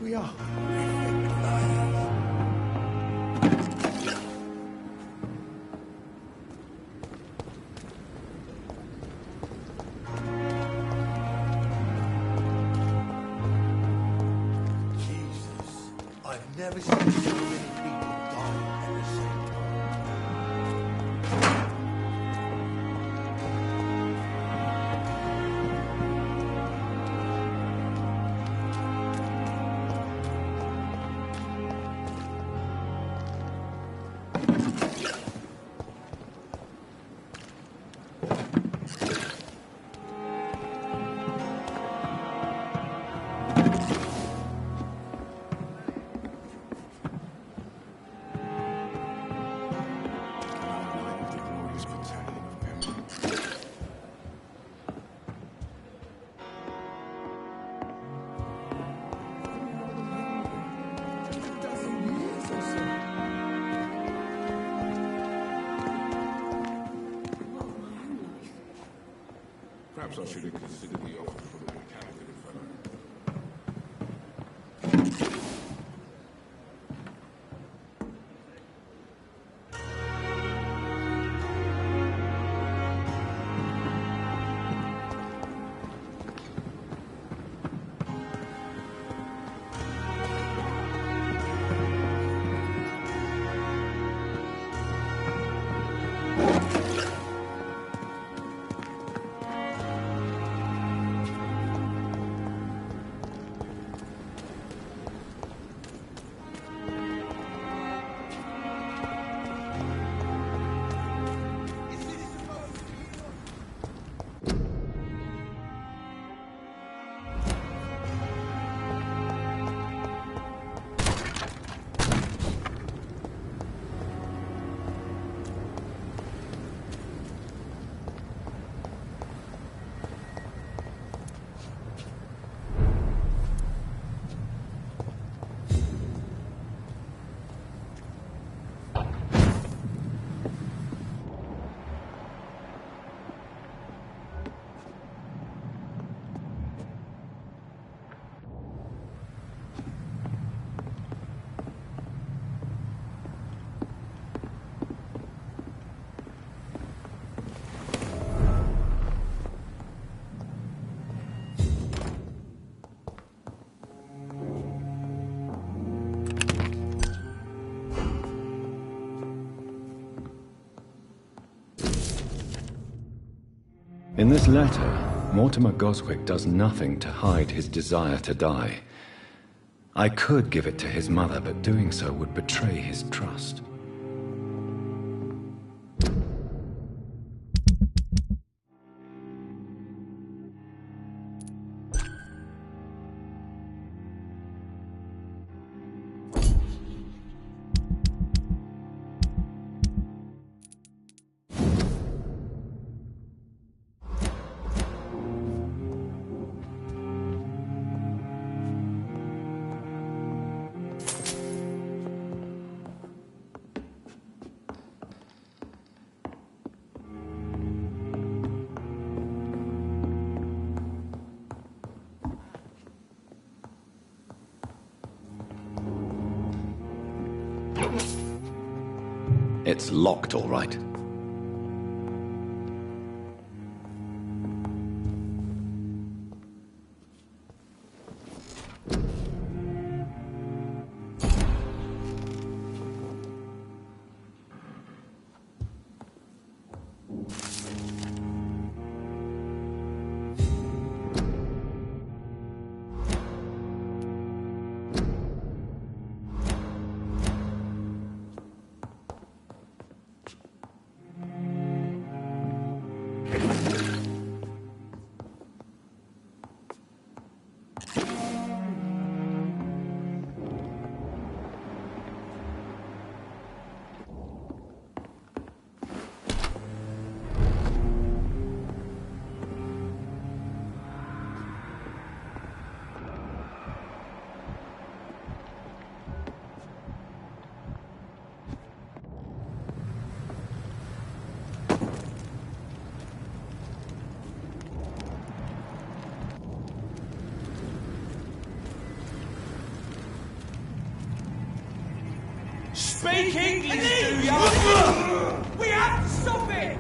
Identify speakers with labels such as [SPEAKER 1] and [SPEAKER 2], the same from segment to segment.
[SPEAKER 1] We are.
[SPEAKER 2] Jesus, I've never seen so many people die at the same time.
[SPEAKER 3] Perhaps I should have considered the offer from that candidate fellow.
[SPEAKER 1] In this letter, Mortimer Goswick does nothing to hide his desire to die. I could give it to his mother, but doing so would betray his trust.
[SPEAKER 4] It's locked, all right.
[SPEAKER 5] Speak English, do ya? We have to stop it!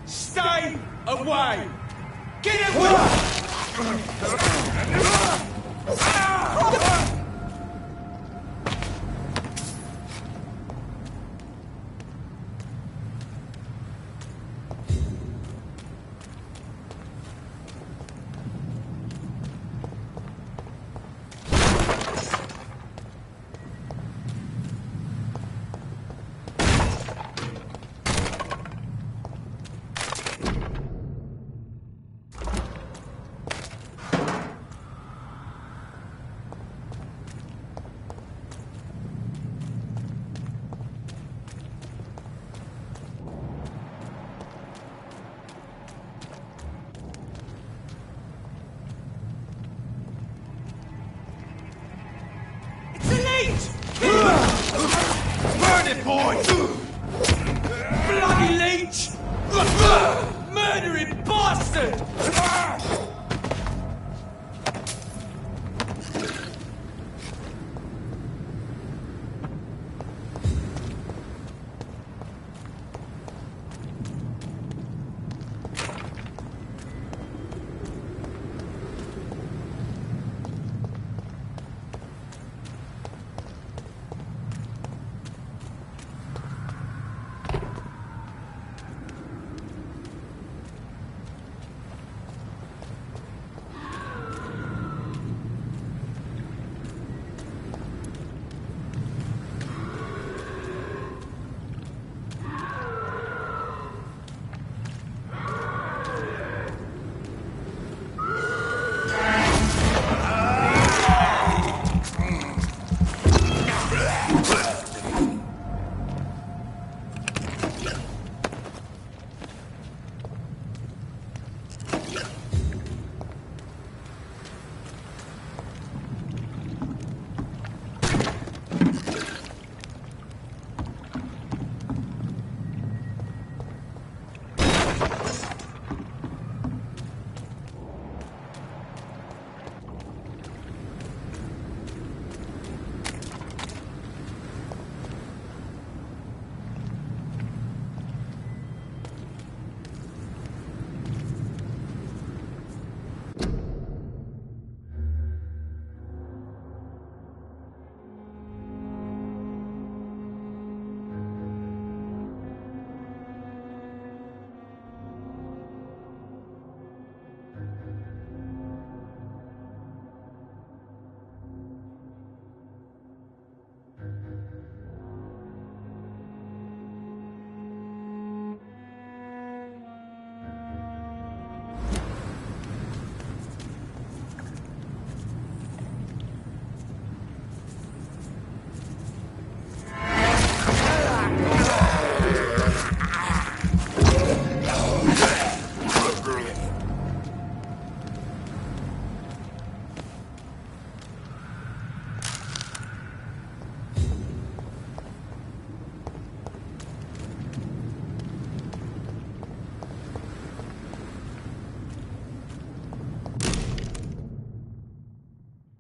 [SPEAKER 5] Stay away! Get away!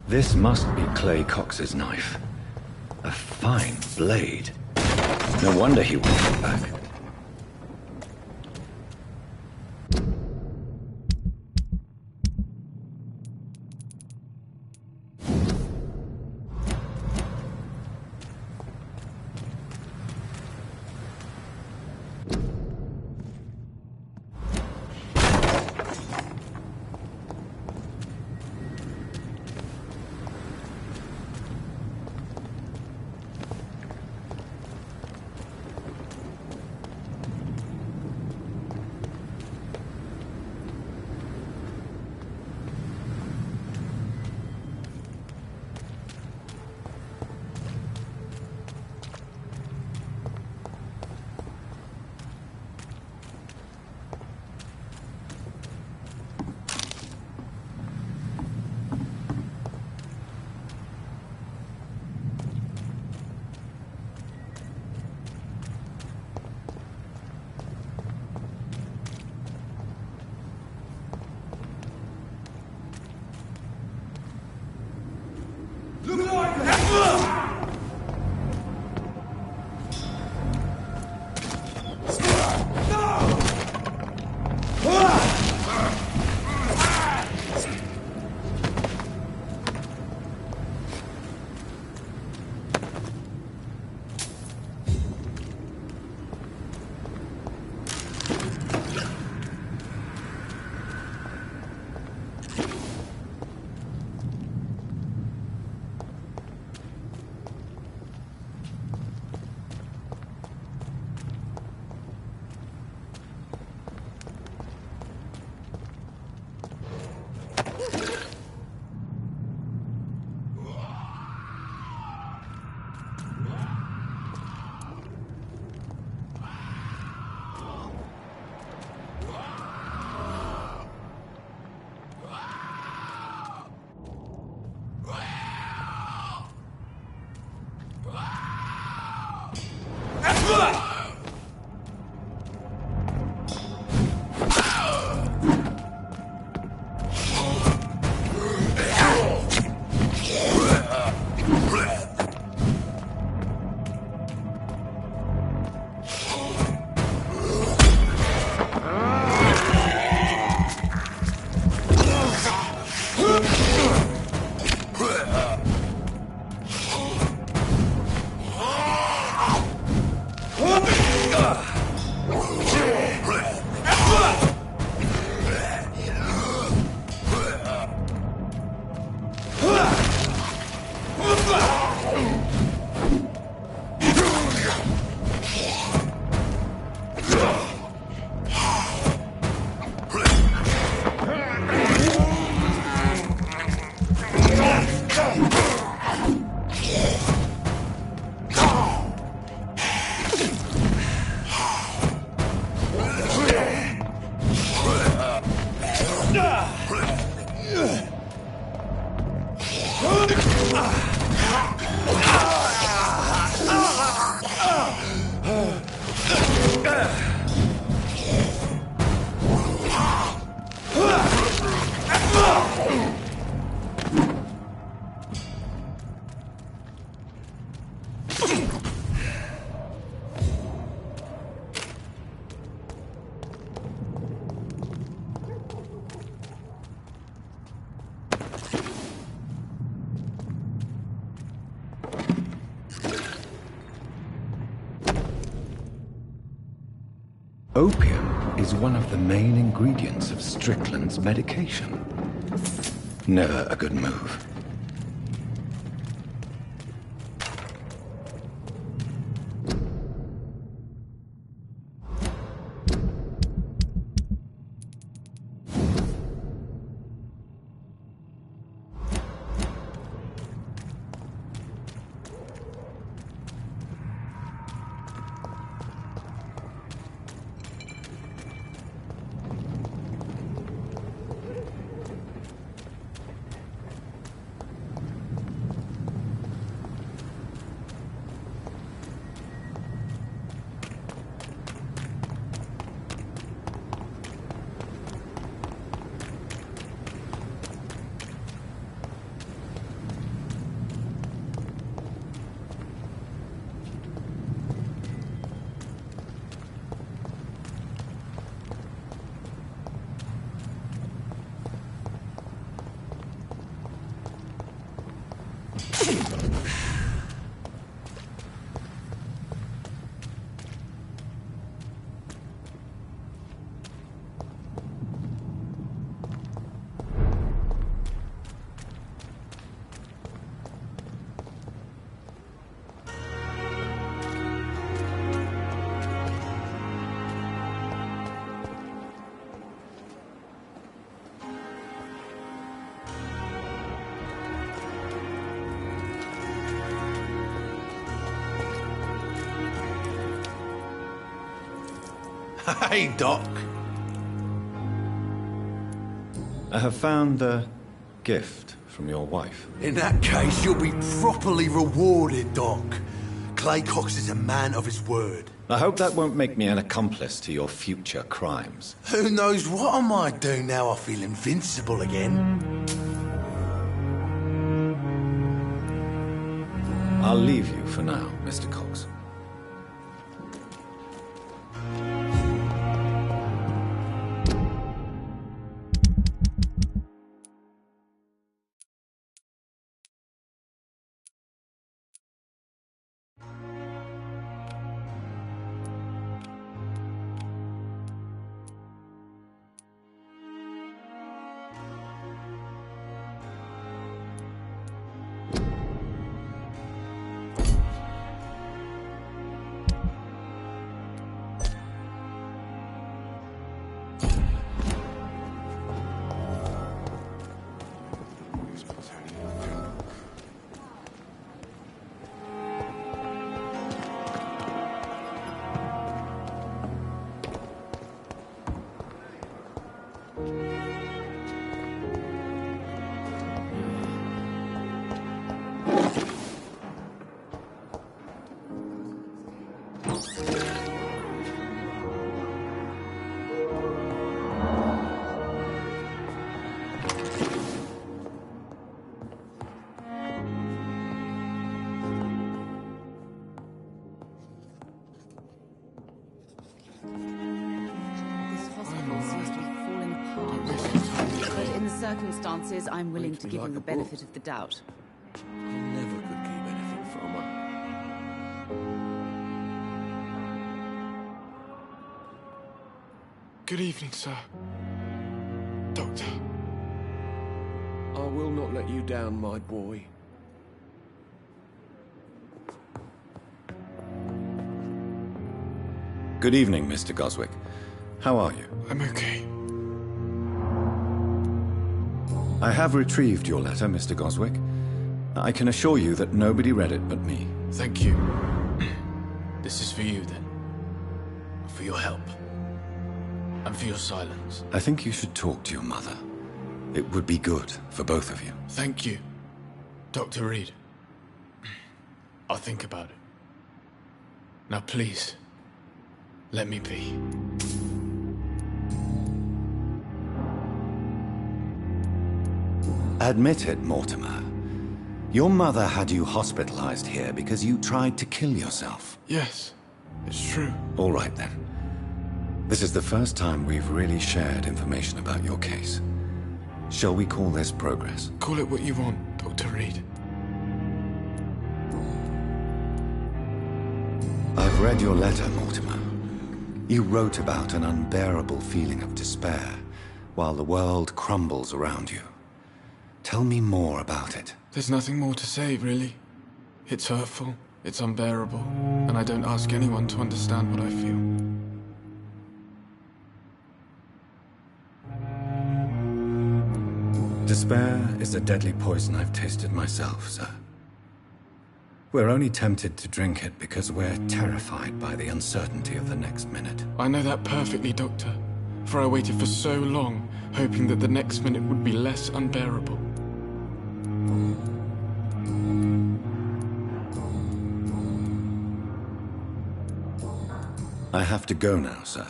[SPEAKER 1] This must be Clay Cox's knife. A fine blade. No wonder he wants it back. Opium is one of the main ingredients of Strickland's medication. Never a good move.
[SPEAKER 2] Hey, Doc.
[SPEAKER 1] I have found the gift from your wife.
[SPEAKER 2] In that case, you'll be properly rewarded, Doc. Clay Cox is a man of his word.
[SPEAKER 1] I hope that won't make me an accomplice to your future crimes.
[SPEAKER 2] Who knows what I might do now I feel invincible again?
[SPEAKER 1] I'll leave you for now, Mr. Cox.
[SPEAKER 4] Circumstances, I'm willing to give him the benefit of the doubt.
[SPEAKER 6] I'm never could keep anything from her.
[SPEAKER 3] Good evening, sir. Doctor.
[SPEAKER 6] I will not let you down, my boy.
[SPEAKER 1] Good evening, Mr. Goswick. How are you?
[SPEAKER 3] I'm okay.
[SPEAKER 1] I have retrieved your letter, Mr. Goswick. I can assure you that nobody read it but me.
[SPEAKER 3] Thank you. This is for you, then. For your help. And for your silence.
[SPEAKER 1] I think you should talk to your mother. It would be good for both of you.
[SPEAKER 3] Thank you, Dr. Reed. I'll think about it. Now, please, let me be.
[SPEAKER 1] Admit it, Mortimer. Your mother had you hospitalized here because you tried to kill yourself.
[SPEAKER 3] Yes, it's true.
[SPEAKER 1] All right, then. This is the first time we've really shared information about your case. Shall we call this progress?
[SPEAKER 3] Call it what you want, Dr. Reed.
[SPEAKER 1] I've read your letter, Mortimer. You wrote about an unbearable feeling of despair while the world crumbles around you. Tell me more about it.
[SPEAKER 3] There's nothing more to say, really. It's hurtful, it's unbearable, and I don't ask anyone to understand what I feel.
[SPEAKER 1] Despair is a deadly poison I've tasted myself, sir. We're only tempted to drink it because we're terrified by the uncertainty of the next minute.
[SPEAKER 3] I know that perfectly, Doctor. For I waited for so long, hoping that the next minute would be less unbearable.
[SPEAKER 1] I have to go now, sir.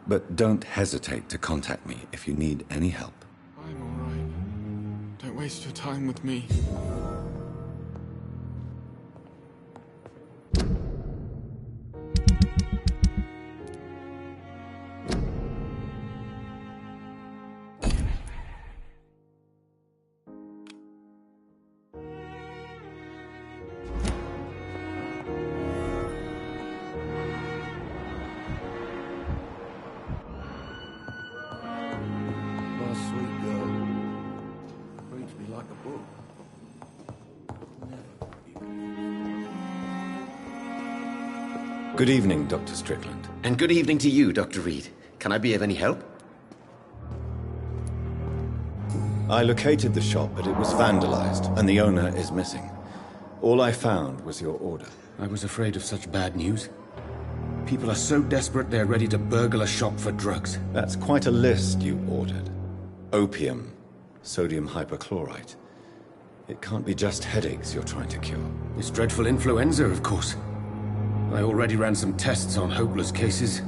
[SPEAKER 1] But don't hesitate to contact me if you need any help.
[SPEAKER 3] I'm all right. Don't waste your time with me.
[SPEAKER 1] Good evening, Dr. Strickland.
[SPEAKER 7] And good evening to you, Dr. Reed. Can I be of any help?
[SPEAKER 1] I located the shop, but it was vandalized, and the owner is missing. All I found was your order.
[SPEAKER 7] I was afraid of such bad news. People are so desperate they're ready to burgle a shop for drugs.
[SPEAKER 1] That's quite a list you ordered. Opium, sodium hypochlorite. It can't be just headaches you're trying to cure.
[SPEAKER 7] This dreadful influenza, of course. I already ran some tests on hopeless cases.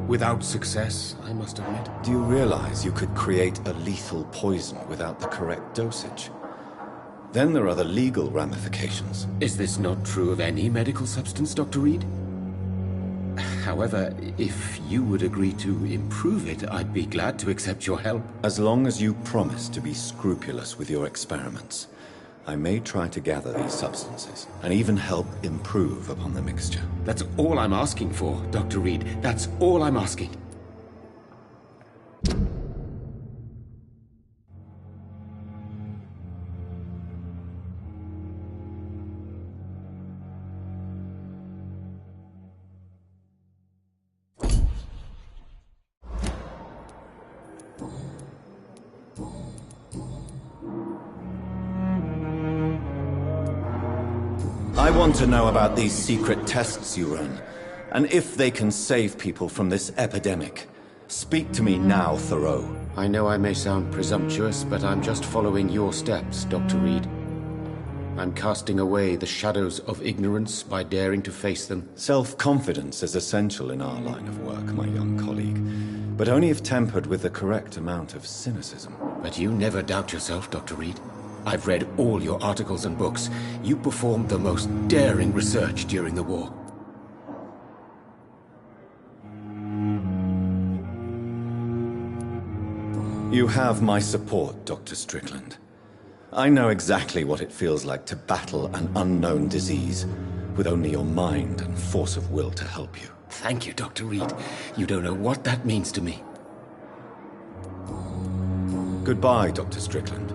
[SPEAKER 7] Without success, I must admit.
[SPEAKER 1] Do you realize you could create a lethal poison without the correct dosage? Then there are the legal ramifications.
[SPEAKER 7] Is this not true of any medical substance, Dr. Reed? However, if you would agree to improve it, I'd be glad to accept your help.
[SPEAKER 1] As long as you promise to be scrupulous with your experiments, I may try to gather these substances, and even help improve upon the mixture.
[SPEAKER 7] That's all I'm asking for, Dr. Reed. That's all I'm asking.
[SPEAKER 1] I want to know about these secret tests you run, and if they can save people from this epidemic. Speak to me now, Thoreau.
[SPEAKER 7] I know I may sound presumptuous, but I'm just following your steps, Dr. Reed. I'm casting away the shadows of ignorance by daring to face them.
[SPEAKER 1] Self-confidence is essential in our line of work, my young colleague, but only if tempered with the correct amount of cynicism.
[SPEAKER 7] But you never doubt yourself, Dr. Reed. I've read all your articles and books. You performed the most daring research during the war.
[SPEAKER 1] You have my support, Dr. Strickland. I know exactly what it feels like to battle an unknown disease, with only your mind and force of will to help you.
[SPEAKER 7] Thank you, Dr. Reed. You don't know what that means to me.
[SPEAKER 1] Goodbye, Dr. Strickland.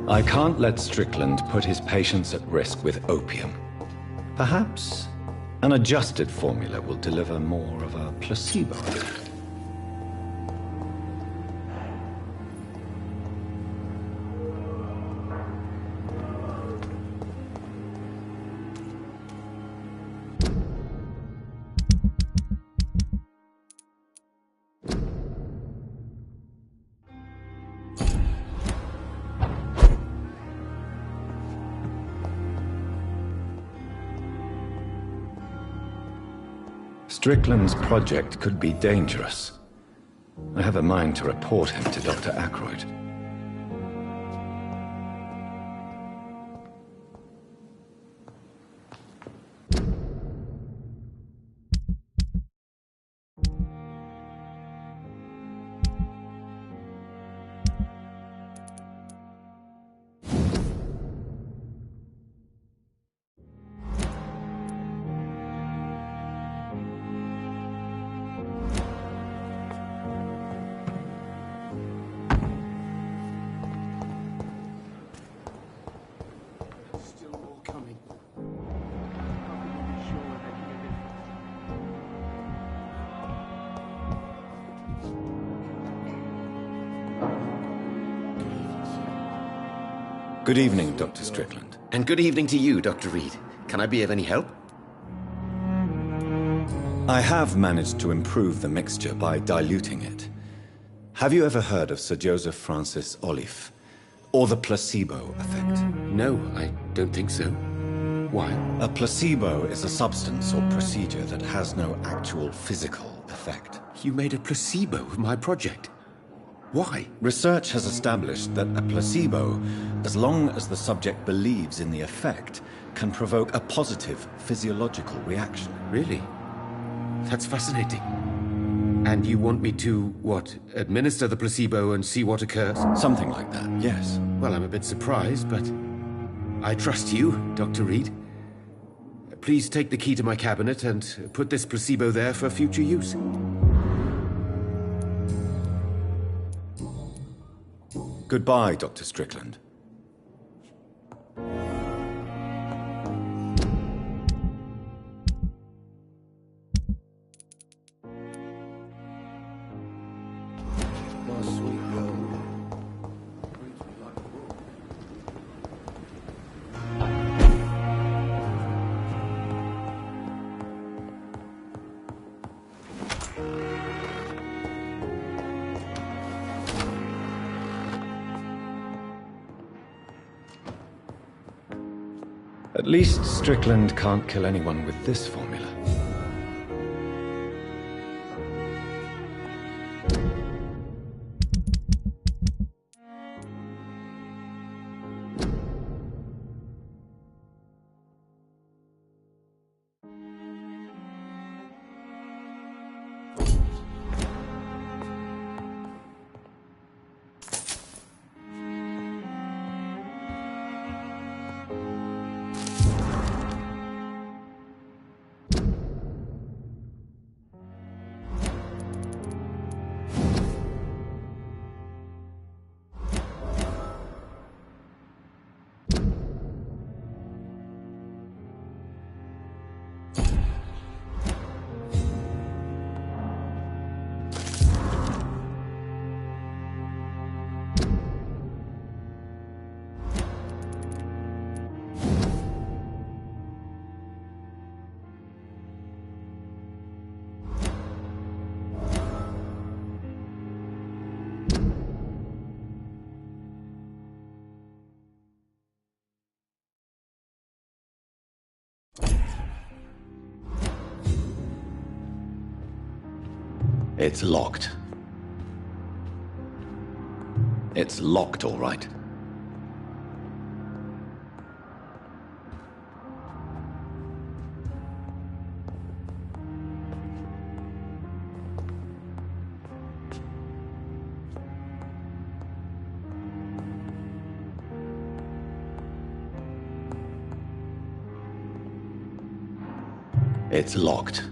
[SPEAKER 1] I can't let Strickland put his patients at risk with opium. Perhaps an adjusted formula will deliver more of a placebo effect. Strickland's project could be dangerous. I have a mind to report him to Dr. Ackroyd. Good evening, Dr. Strickland.
[SPEAKER 7] And good evening to you, Dr. Reed. Can I be of any help?
[SPEAKER 1] I have managed to improve the mixture by diluting it. Have you ever heard of Sir Joseph Francis Olive, or the placebo effect?
[SPEAKER 7] No, I don't think so. Why?
[SPEAKER 1] A placebo is a substance or procedure that has no actual physical effect.
[SPEAKER 7] You made a placebo of my project. Why?
[SPEAKER 1] Research has established that a placebo, as long as the subject believes in the effect, can provoke a positive physiological reaction.
[SPEAKER 7] Really? That's fascinating. And you want me to, what, administer the placebo and see what occurs?
[SPEAKER 1] Something like that, yes.
[SPEAKER 7] Well, I'm a bit surprised, but I trust you, Dr. Reed. Please take the key to my cabinet and put this placebo there for future use.
[SPEAKER 1] Goodbye, Dr. Strickland.
[SPEAKER 6] My sweet girl.
[SPEAKER 1] At least Strickland can't kill anyone with this formula. It's locked. It's locked, all right. It's locked.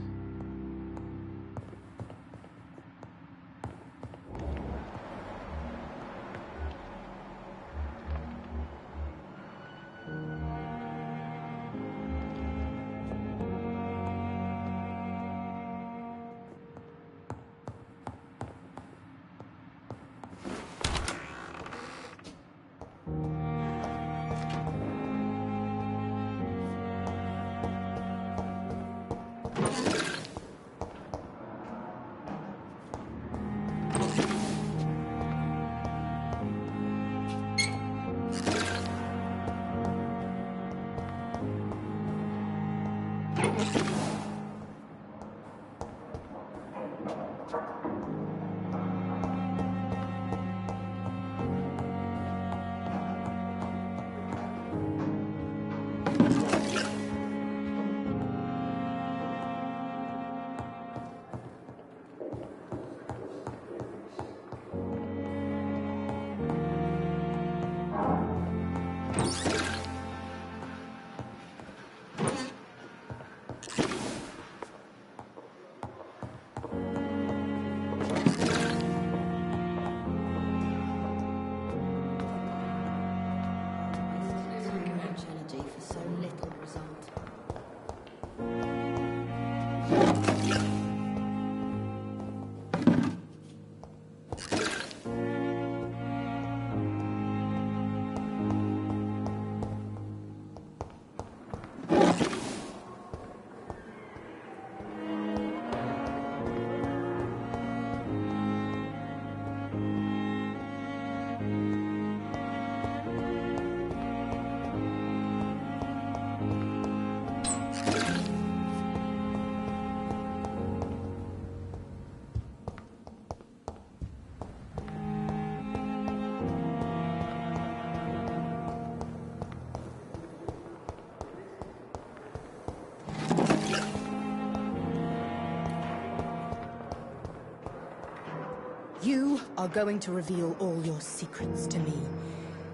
[SPEAKER 8] You are going to reveal all your secrets to me,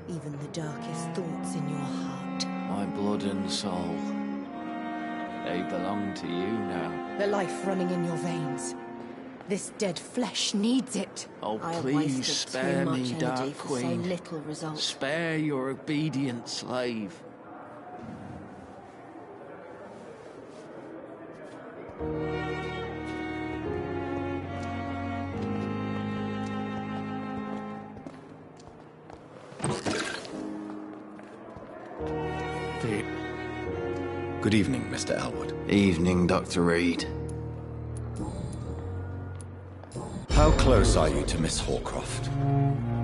[SPEAKER 8] even the darkest thoughts in your heart.
[SPEAKER 6] My blood and soul, they belong to you now.
[SPEAKER 8] The life running in your veins. This dead flesh needs it.
[SPEAKER 6] Oh,
[SPEAKER 8] I have
[SPEAKER 6] please
[SPEAKER 8] wasted
[SPEAKER 6] spare
[SPEAKER 8] too much
[SPEAKER 6] me,
[SPEAKER 8] energy
[SPEAKER 6] Dark
[SPEAKER 8] for
[SPEAKER 6] Queen.
[SPEAKER 8] so little result.
[SPEAKER 6] Spare your obedient slave.
[SPEAKER 1] Good evening, Mr. Elwood.
[SPEAKER 3] Evening, Dr. Reed.
[SPEAKER 1] How close are you to Miss Hawcroft?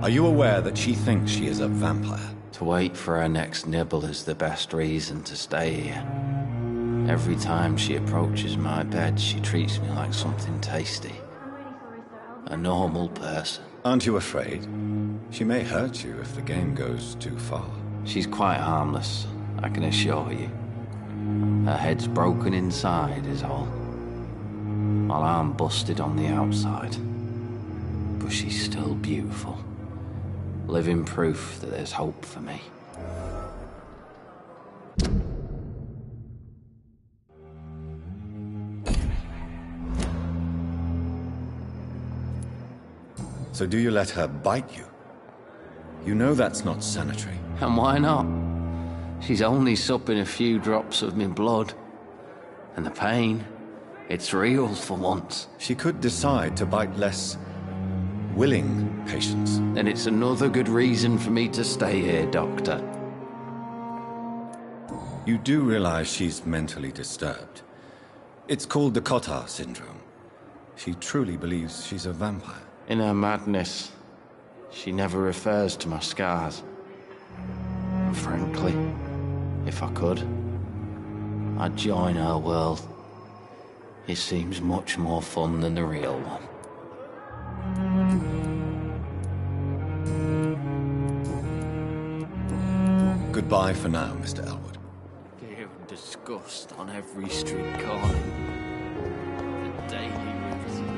[SPEAKER 1] Are you aware that she thinks she is a vampire?
[SPEAKER 6] To wait for her next nibble is the best reason to stay here. Every time she approaches my bed, she treats me like something tasty. A normal person.
[SPEAKER 1] Aren't you afraid? She may hurt you if the game goes too far.
[SPEAKER 6] She's quite harmless, I can assure you. Her head's broken inside is all. While I'm busted on the outside. But she's still beautiful. Living proof that there's hope for me.
[SPEAKER 1] So do you let her bite you? You know that's not sanitary.
[SPEAKER 6] And why not? She's only supping a few drops of me blood. And the pain, it's real for once.
[SPEAKER 1] She could decide to bite less willing patients.
[SPEAKER 6] Then it's another good reason for me to stay here, Doctor.
[SPEAKER 1] You do realize she's mentally disturbed. It's called the Cotard syndrome. She truly believes she's a vampire.
[SPEAKER 6] In her madness, she never refers to my scars. And frankly, if I could, I'd join her world. It seems much more fun than the real one.
[SPEAKER 1] Goodbye for now, Mr. Elwood.
[SPEAKER 6] Fear and disgust on every street corner. The daily routine.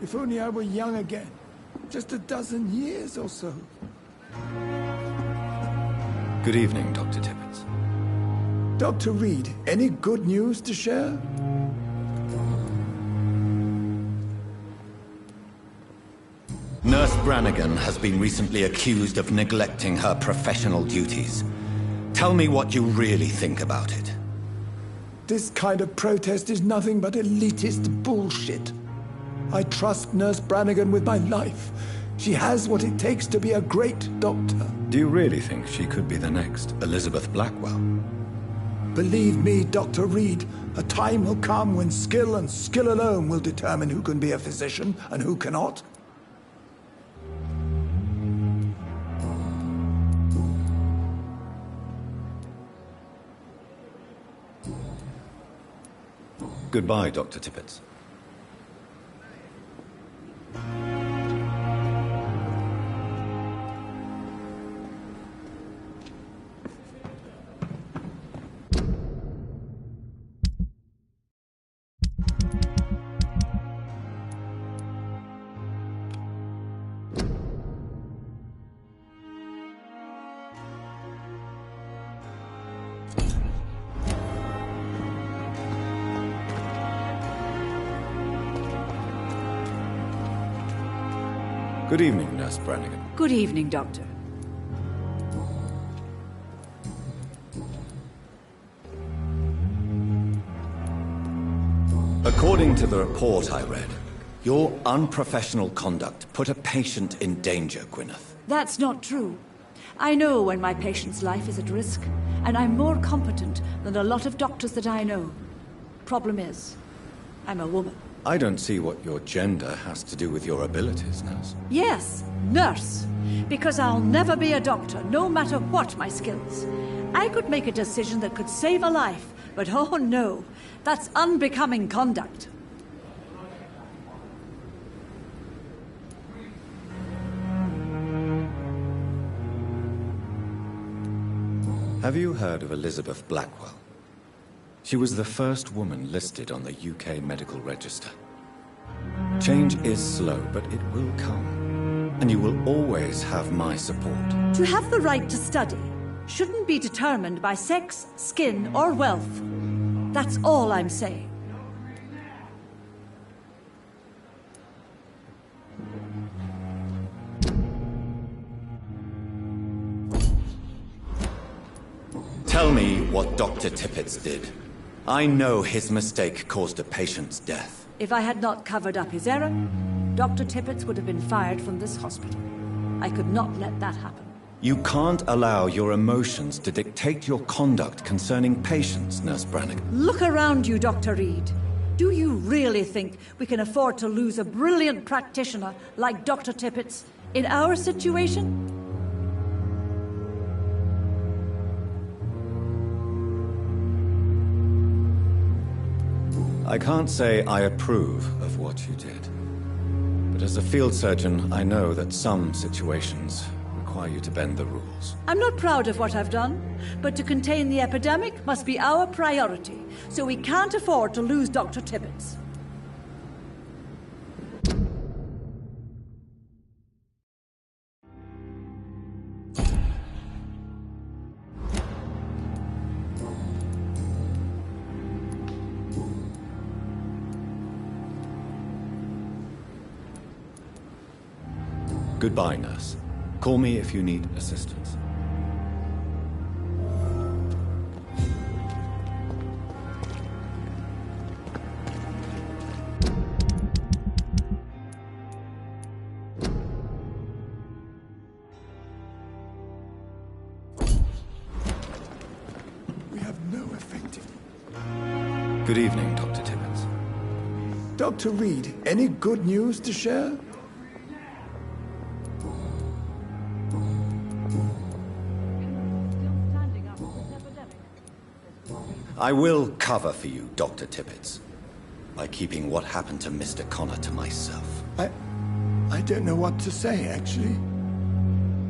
[SPEAKER 2] If only I were young again. Just a dozen years or so.
[SPEAKER 1] Good evening, Dr. Tippett.
[SPEAKER 2] Dr. Reed, any good news to share?
[SPEAKER 1] Nurse Brannigan has been recently accused of neglecting her professional duties. Tell me what you really think about it.
[SPEAKER 2] This kind of protest is nothing but elitist bullshit. I trust Nurse Brannigan with my life. She has what it takes to be a great doctor.
[SPEAKER 1] Do you really think she could be the next Elizabeth Blackwell?
[SPEAKER 2] Believe me, Dr. Reed, a time will come when skill and skill alone will determine who can be a physician and who cannot.
[SPEAKER 1] Goodbye, Dr. Tippett. Good evening, Nurse Brannigan.
[SPEAKER 9] Good evening, Doctor.
[SPEAKER 1] According to the report I read, your unprofessional conduct put a patient in danger, Gwyneth.
[SPEAKER 9] That's not true. I know when my patient's life is at risk, and I'm more competent than a lot of doctors that I know. Problem is, I'm a woman.
[SPEAKER 1] I don't see what your gender has to do with your abilities, Nurse.
[SPEAKER 9] Yes, nurse. Because I'll never be a doctor, no matter what my skills. I could make a decision that could save a life, but oh no, that's unbecoming conduct.
[SPEAKER 1] Have you heard of Elizabeth Blackwell? She was the first woman listed on the UK Medical Register. Change is slow, but it will come. And you will always have my support.
[SPEAKER 9] To have the right to study shouldn't be determined by sex, skin, or wealth. That's all I'm saying.
[SPEAKER 1] Tell me what Dr. Tippett did. I know his mistake caused a patient's death.
[SPEAKER 9] If I had not covered up his error, Dr. Tippett would have been fired from this hospital. I could not let that happen.
[SPEAKER 1] You can't allow your emotions to dictate your conduct concerning patients, Nurse Brannigan.
[SPEAKER 9] Look around you, Dr. Reed. Do you really think we can afford to lose a brilliant practitioner like Dr. Tippett in our situation?
[SPEAKER 1] I can't say I approve of what you did. But as a field surgeon, I know that some situations require you to bend the rules.
[SPEAKER 9] I'm not proud of what I've done, but to contain the epidemic must be our priority, so we can't afford to lose Dr. Tippett.
[SPEAKER 1] Goodbye, nurse. Call me if you need assistance.
[SPEAKER 2] We have no effective...
[SPEAKER 1] Good evening, Dr. Tippett.
[SPEAKER 2] Dr. Reed, any good news to share?
[SPEAKER 1] I will cover for you, Dr. Tippett, by keeping what happened to Mr. Connor to myself.
[SPEAKER 2] I don't know what to say, actually.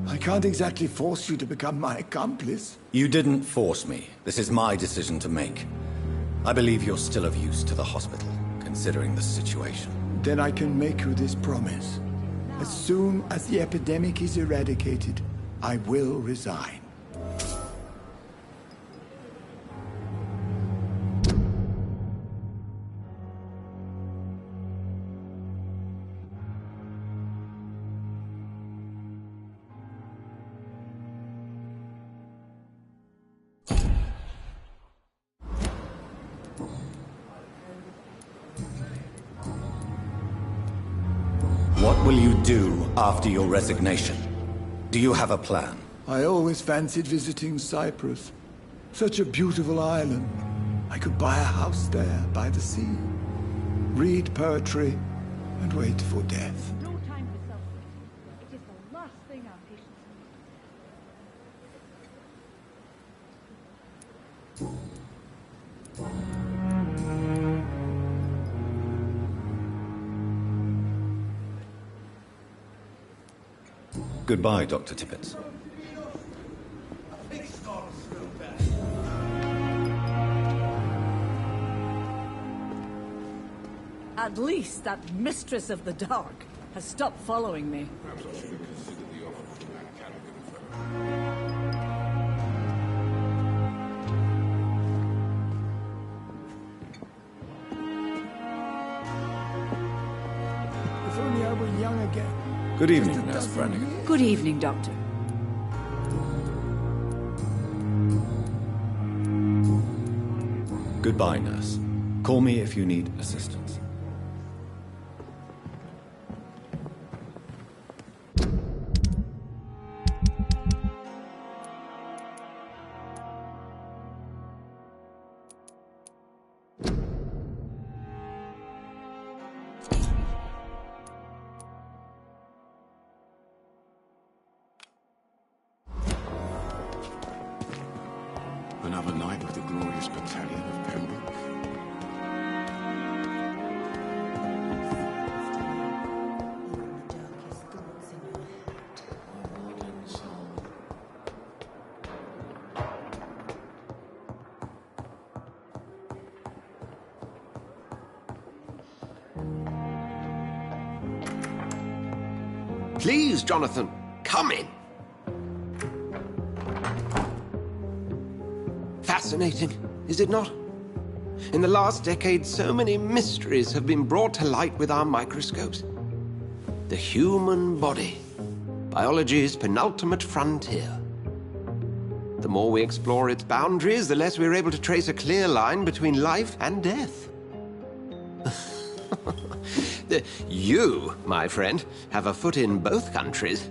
[SPEAKER 2] I can't exactly force you to become my accomplice.
[SPEAKER 1] You didn't force me. This is my decision to make. I believe you're still of use to the hospital, considering the situation.
[SPEAKER 2] Then I can make you this promise. As soon as the epidemic is eradicated, I will resign.
[SPEAKER 1] What will you do after your resignation? Do you have a plan?
[SPEAKER 2] I always fancied visiting Cyprus. Such a beautiful island. I could buy a house there by the sea, read poetry, and wait for death.
[SPEAKER 9] No time for self-pity. It is the last thing our patients
[SPEAKER 1] Goodbye, Dr. Tippett.
[SPEAKER 9] At least that mistress of the dark has stopped following me.
[SPEAKER 10] Perhaps I should have considered the offer from that academy
[SPEAKER 2] If only I were young again.
[SPEAKER 1] Good evening, Nurse Brannigan.
[SPEAKER 9] Good evening, Doctor.
[SPEAKER 1] Goodbye, nurse. Call me if you need assistance.
[SPEAKER 10] Another night with the glorious battalion of Pembroke.
[SPEAKER 11] Please, Jonathan, come in. Fascinating, is it not? In the last decade, so many mysteries have been brought to light with our microscopes. The human body, biology's penultimate frontier. The more we explore its boundaries, the less we're able to trace a clear line between life and death. You, my friend, have a foot in both countries.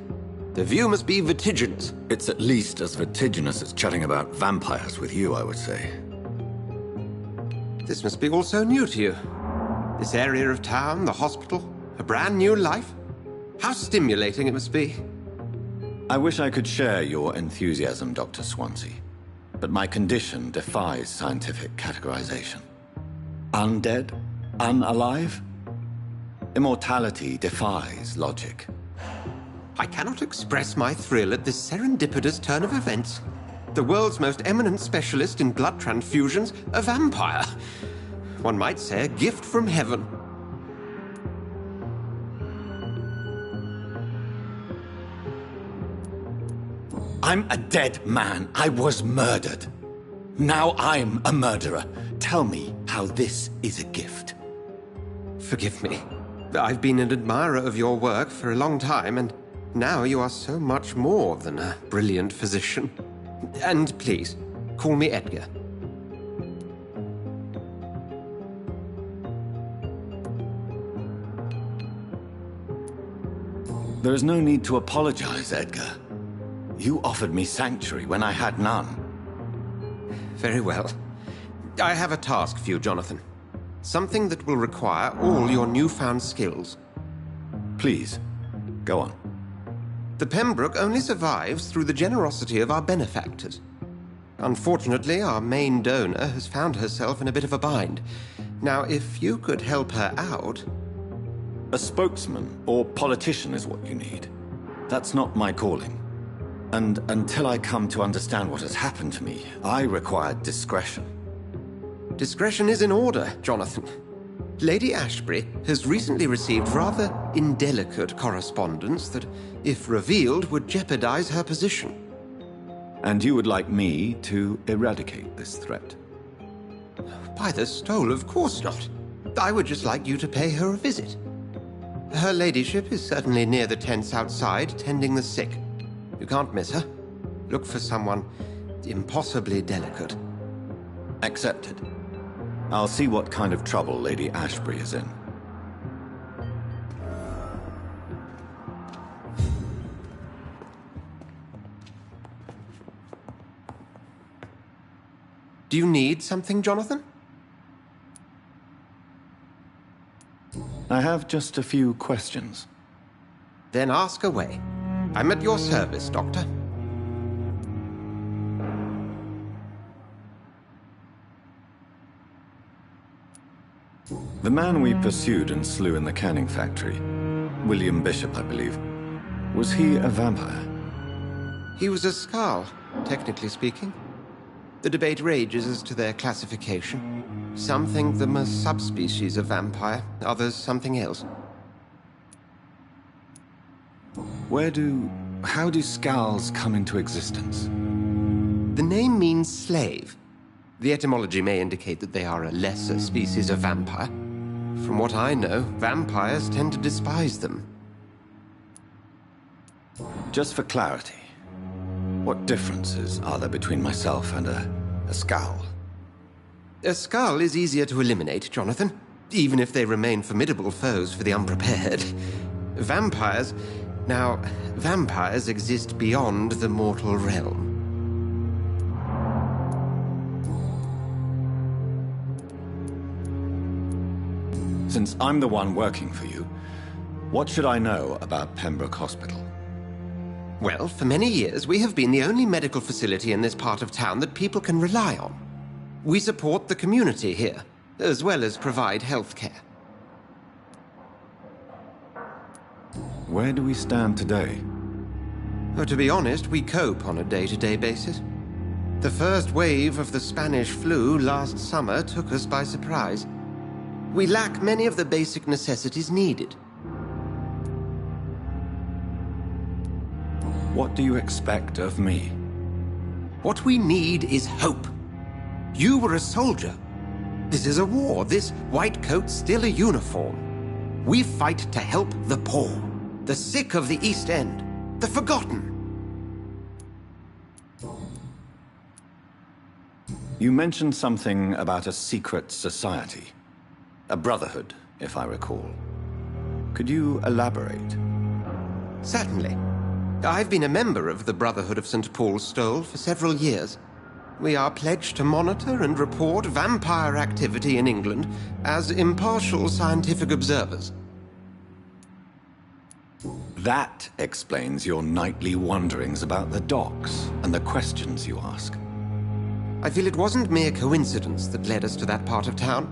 [SPEAKER 11] The view must be vertiginous.
[SPEAKER 1] It's at least as vertiginous as chatting about vampires with you, I would say.
[SPEAKER 11] This must be all so new to you. This area of town, the hospital, a brand new life. How stimulating it must be.
[SPEAKER 1] I wish I could share your enthusiasm, Dr. Swansea, but my condition defies scientific categorization. Undead? Unalive? Immortality defies logic.
[SPEAKER 11] I cannot express my thrill at this serendipitous turn of events. The world's most eminent specialist in blood transfusions, a vampire. One might say a gift from heaven.
[SPEAKER 1] I'm a dead man. I was murdered. Now I'm a murderer. Tell me how this is a gift.
[SPEAKER 11] Forgive me. I've been an admirer of your work for a long time, and now you are so much more than a brilliant physician. And please, call me Edgar.
[SPEAKER 1] There is no need to apologize, Edgar. You offered me sanctuary when I had none.
[SPEAKER 11] Very well. I have a task for you, Jonathan. Something that will require all your newfound skills.
[SPEAKER 1] Please, go on.
[SPEAKER 11] The Pembroke only survives through the generosity of our benefactors. Unfortunately, our main donor has found herself in a bit of a bind. Now, if you could help her out...
[SPEAKER 1] A spokesman or politician is what you need. That's not my calling. And until I come to understand what has happened to me, I require discretion.
[SPEAKER 11] Discretion is in order, Jonathan. Lady Ashbury has recently received rather indelicate correspondence that, if revealed, would jeopardize her position.
[SPEAKER 1] And you would like me to eradicate this threat?
[SPEAKER 11] By the stole, of course not. I would just like you to pay her a visit. Her ladyship is certainly near the tents outside, tending the sick. You can't miss her. Look for someone impossibly delicate.
[SPEAKER 1] Accepted. I'll see what kind of trouble Lady Ashbury is in.
[SPEAKER 11] Do you need something, Jonathan?
[SPEAKER 1] I have just a few questions.
[SPEAKER 11] Then ask away. I'm at your service, Doctor.
[SPEAKER 1] The man we pursued and slew in the canning factory, William Bishop, I believe, was he a vampire?
[SPEAKER 11] He was a Skald, technically speaking. The debate rages as to their classification. Some think them a subspecies of vampire, others something else.
[SPEAKER 1] How do Skalds come into existence?
[SPEAKER 11] The name means slave. The etymology may indicate that they are a lesser species of vampire. From what I know, vampires tend to despise them.
[SPEAKER 1] Just for clarity, what differences are there between myself and a Skald?
[SPEAKER 11] A Skald is easier to eliminate, Jonathan, even if they remain formidable foes for the unprepared. Vampires... Now, vampires exist beyond the mortal realm.
[SPEAKER 1] Since I'm the one working for you, what should I know about Pembroke Hospital?
[SPEAKER 11] Well, for many years, we have been the only medical facility in this part of town that people can rely on. We support the community here, as well as provide health care.
[SPEAKER 1] Where do we stand today?
[SPEAKER 11] Oh, to be honest, we cope on a day-to-day basis. The first wave of the Spanish flu last summer took us by surprise. We lack many of the basic necessities needed.
[SPEAKER 1] What do you expect of me?
[SPEAKER 11] What we need is hope. You were a soldier. This is a war. This white coat's still a uniform. We fight to help the poor, the sick of the East End, the forgotten.
[SPEAKER 1] You mentioned something about a secret society. A brotherhood, if I recall. Could you elaborate?
[SPEAKER 11] Certainly. I've been a member of the Brotherhood of St. Paul's Stole for several years. We are pledged to monitor and report vampire activity in England as impartial scientific observers.
[SPEAKER 1] That explains your nightly wanderings about the docks and the questions you ask.
[SPEAKER 11] I feel it wasn't mere coincidence that led us to that part of town.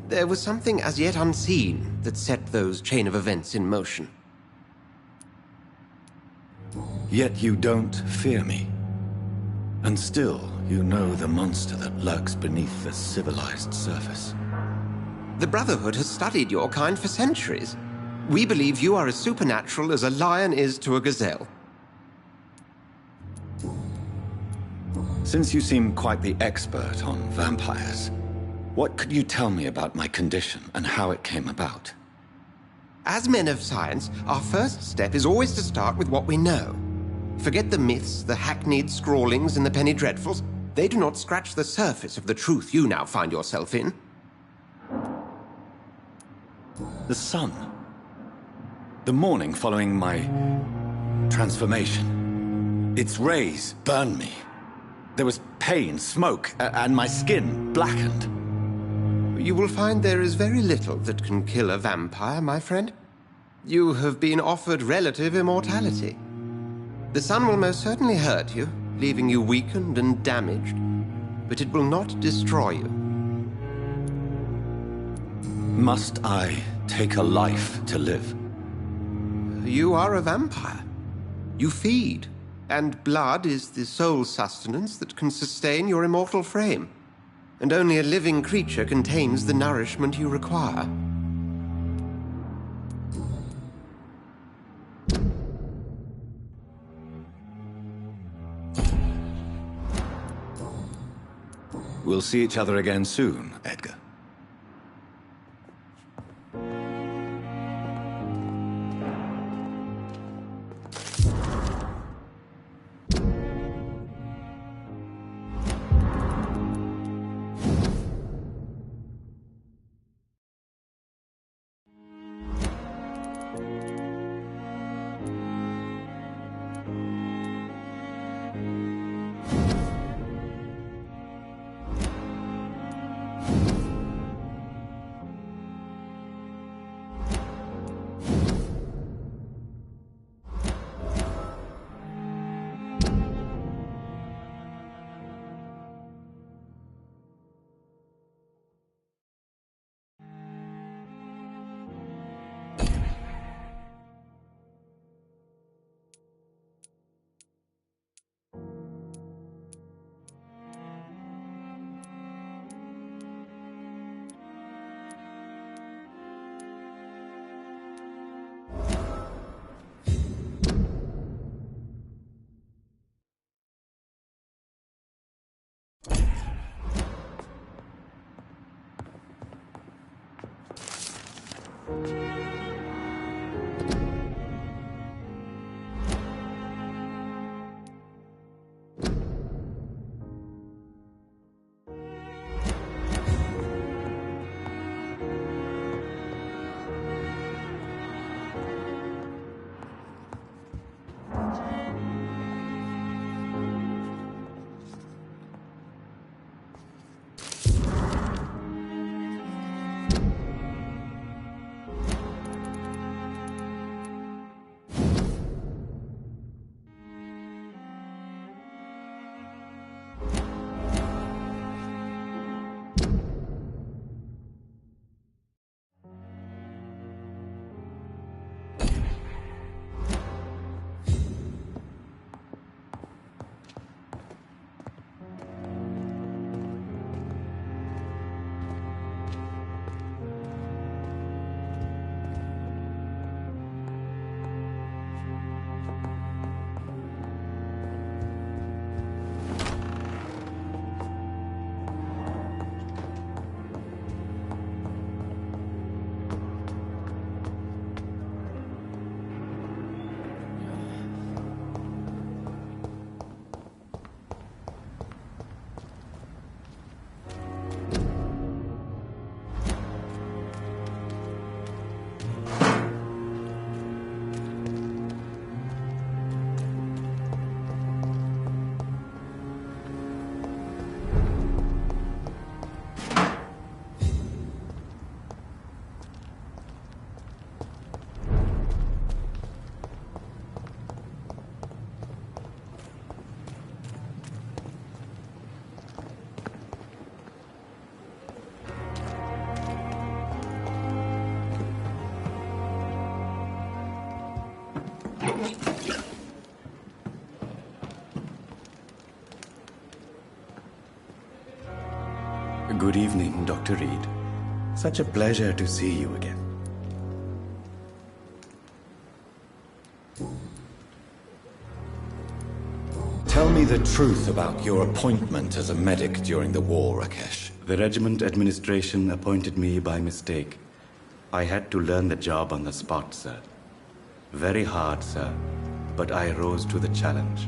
[SPEAKER 11] There was something as yet unseen that set those chain of events in motion.
[SPEAKER 1] Yet you don't fear me. And still, you know the monster that lurks beneath the civilized surface.
[SPEAKER 11] The Brotherhood has studied your kind for centuries. We believe you are as supernatural as a lion is to a gazelle.
[SPEAKER 1] Since you seem quite the expert on vampires, what could you tell me about my condition and how it came about?
[SPEAKER 11] As men of science, our first step is always to start with what we know. Forget the myths, the hackneyed scrawlings, and the penny dreadfuls. They do not scratch the surface of the truth you now find yourself in.
[SPEAKER 1] The sun. The morning following my transformation. Its rays burned me. There was pain, smoke, and my skin blackened.
[SPEAKER 11] You will find there is very little that can kill a vampire, my friend. You have been offered relative immortality. The sun will most certainly hurt you, leaving you weakened and damaged, but it will not destroy you.
[SPEAKER 1] Must I take a life to live?
[SPEAKER 11] You are a vampire. You feed, and blood is the sole sustenance that can sustain your immortal frame. And only a living creature contains the nourishment you require.
[SPEAKER 1] We'll see each other again soon, Edgar.
[SPEAKER 12] Good evening, Dr. Reed. Such a pleasure to see you again.
[SPEAKER 1] Tell me the truth about your appointment as a medic during the war, Rakesh.
[SPEAKER 12] The regiment administration appointed me by mistake. I had to learn the job on the spot, sir. Very hard, sir, but I rose to the challenge.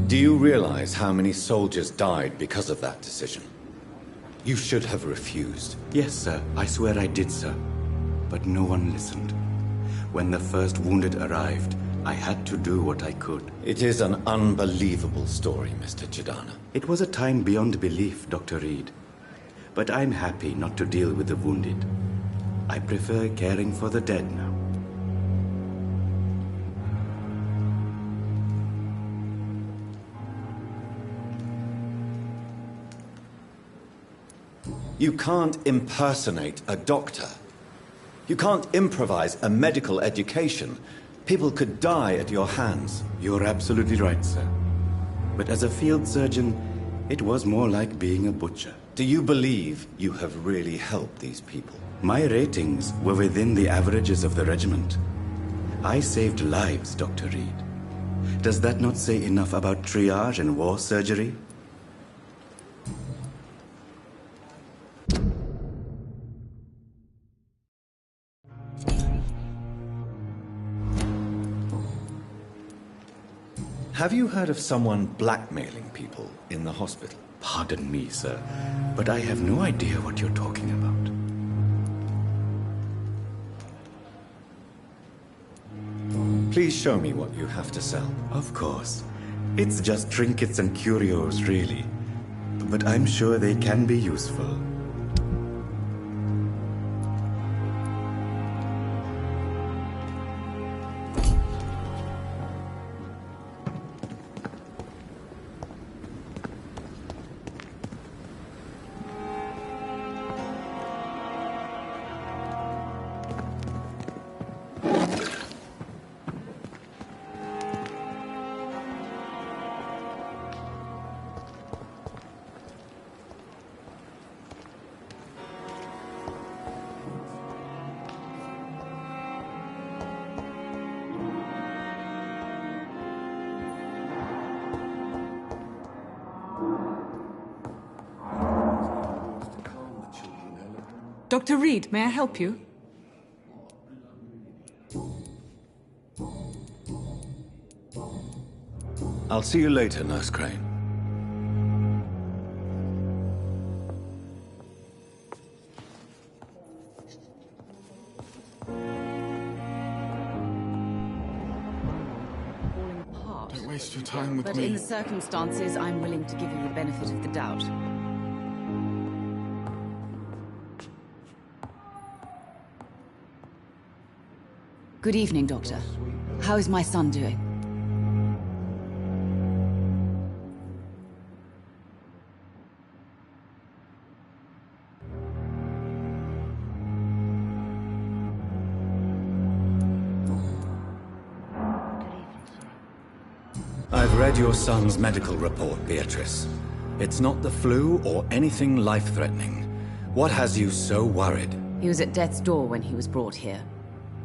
[SPEAKER 1] Do you realize how many soldiers died because of that decision? You should have refused.
[SPEAKER 12] Yes, sir. I swear I did, sir. But no one listened. When the first wounded arrived, I had to do what I could.
[SPEAKER 1] It is an unbelievable story, Mr. Chidana.
[SPEAKER 12] It was a time beyond belief, Dr. Reed. But I'm happy not to deal with the wounded. I prefer caring for the dead now.
[SPEAKER 1] You can't impersonate a doctor. You can't improvise a medical education. People could die at your hands.
[SPEAKER 12] You're absolutely right, sir. But as a field surgeon, it was more like being a butcher.
[SPEAKER 1] Do you believe you have really helped these people?
[SPEAKER 12] My ratings were within the averages of the regiment. I saved lives, Dr. Reed. Does that not say enough about triage and war surgery?
[SPEAKER 1] Have you heard of someone blackmailing people in the hospital?
[SPEAKER 12] Pardon me, sir, but I have no idea what you're talking about.
[SPEAKER 1] Please show me what you have to sell.
[SPEAKER 12] Of course. It's just trinkets and curios, really. But I'm sure they can be useful.
[SPEAKER 13] Dr. Reed, may I help you?
[SPEAKER 1] I'll see you later, Nurse Crane.
[SPEAKER 3] Don't waste your time with
[SPEAKER 4] But
[SPEAKER 3] me.
[SPEAKER 4] in the circumstances, I'm willing to give you the benefit of the doubt. Good evening, Doctor. How is my son doing?
[SPEAKER 1] I've read your son's medical report, Beatrice. It's not the flu or anything life-threatening. What has you so worried?
[SPEAKER 4] He was at death's door when he was brought here.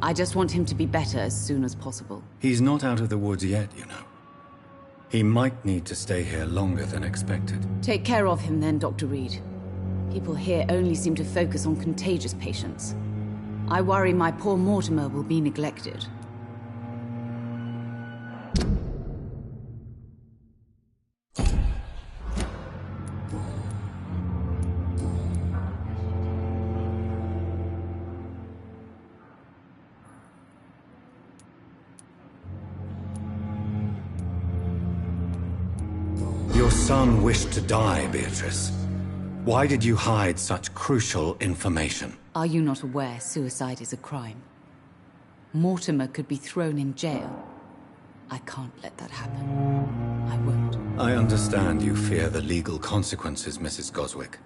[SPEAKER 4] I just want him to be better as soon as possible.
[SPEAKER 1] He's not out of the woods yet, you know. He might need to stay here longer than expected.
[SPEAKER 4] Take care of him then, Dr. Reed. People here only seem to focus on contagious patients. I worry my poor Mortimer will be neglected.
[SPEAKER 1] Your son wished to die, Beatrice. Why did you hide such crucial information?
[SPEAKER 4] Are you not aware suicide is a crime? Mortimer could be thrown in jail. I can't let that happen. I won't.
[SPEAKER 1] I understand you fear the legal consequences, Mrs. Goswick.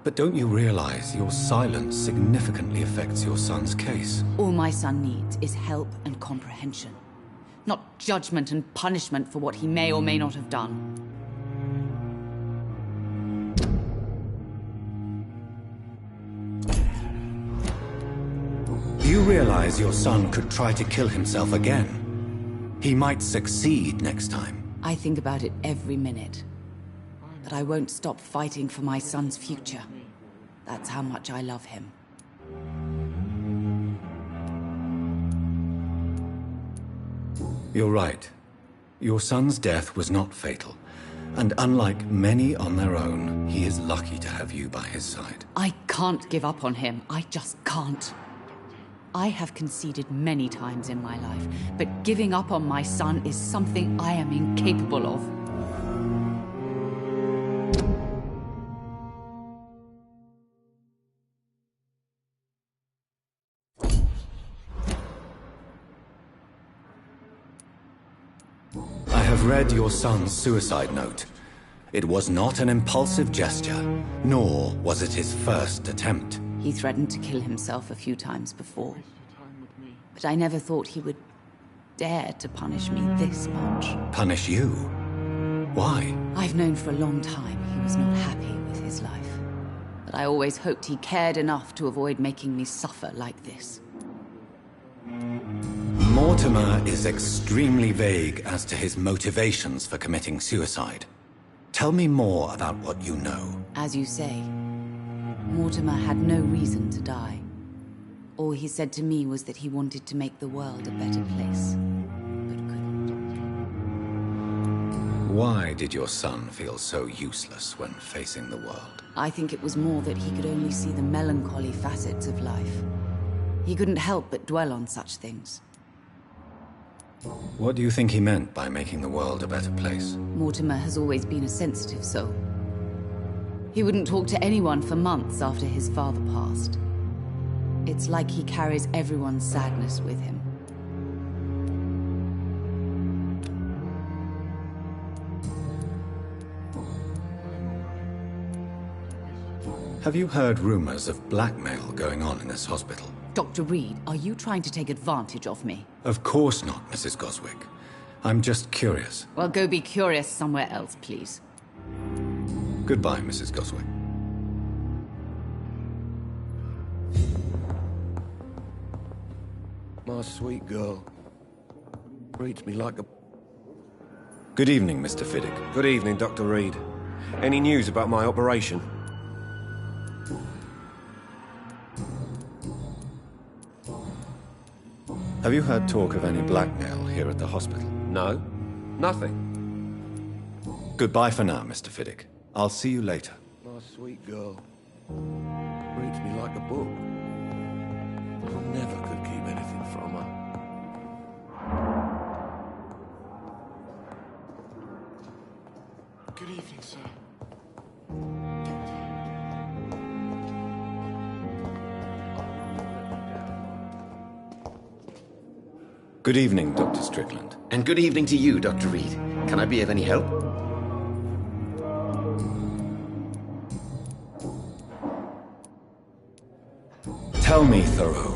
[SPEAKER 1] But don't you realize your silence significantly affects your son's case?
[SPEAKER 4] All my son needs is help and comprehension, not judgment and punishment for what he may or may not have done.
[SPEAKER 1] Do you realize your son could try to kill himself again? He might succeed next time.
[SPEAKER 4] I think about it every minute. But I won't stop fighting for my son's future. That's how much I love him.
[SPEAKER 1] You're right. Your son's death was not fatal. And unlike many on their own, he is lucky to have you by his side.
[SPEAKER 4] I can't give up on him. I just can't. I have conceded many times in my life, but giving up on my son is something I am incapable of.
[SPEAKER 1] I have read your son's suicide note. It was not an impulsive gesture, nor was it his first attempt.
[SPEAKER 4] He threatened to kill himself a few times before. But I never thought he would dare to punish me this much.
[SPEAKER 1] Punish you? Why?
[SPEAKER 4] I've known for a long time he was not happy with his life. But I always hoped he cared enough to avoid making me suffer like this.
[SPEAKER 1] Mortimer is extremely vague as to his motivations for committing suicide. Tell me more about what you know.
[SPEAKER 4] As you say, Mortimer had no reason to die. All he said to me was that he wanted to make the world a better place, but couldn't.
[SPEAKER 1] Why did your son feel so useless when facing the world?
[SPEAKER 4] I think it was more that he could only see the melancholy facets of life. He couldn't help but dwell on such things.
[SPEAKER 1] What do you think he meant by making the world a better place?
[SPEAKER 4] Mortimer has always been a sensitive soul. He wouldn't talk to anyone for months after his father passed. It's like he carries everyone's sadness with him.
[SPEAKER 1] Have you heard rumors of blackmail going on in this hospital?
[SPEAKER 4] Dr. Reed, are you trying to take advantage of me?
[SPEAKER 1] Of course not, Mrs. Goswick. I'm just curious.
[SPEAKER 4] Well, go be curious somewhere else, please.
[SPEAKER 1] Goodbye, Mrs. Goswick.
[SPEAKER 14] My sweet girl. Reads me like a...
[SPEAKER 1] Good evening, Mr. Fiddick.
[SPEAKER 14] Good evening, Dr. Reed. Any news about my operation?
[SPEAKER 1] Have you heard talk of any blackmail here at the hospital?
[SPEAKER 14] No. Nothing.
[SPEAKER 1] Goodbye for now, Mr. Fiddick. I'll see you later.
[SPEAKER 14] My sweet girl. Reads me like a book. I never could keep anything from her.
[SPEAKER 3] Good evening, sir.
[SPEAKER 1] Good evening, Dr. Strickland.
[SPEAKER 7] And good evening to you, Dr. Reed. Can I be of any help?
[SPEAKER 1] Tell me, Thoreau,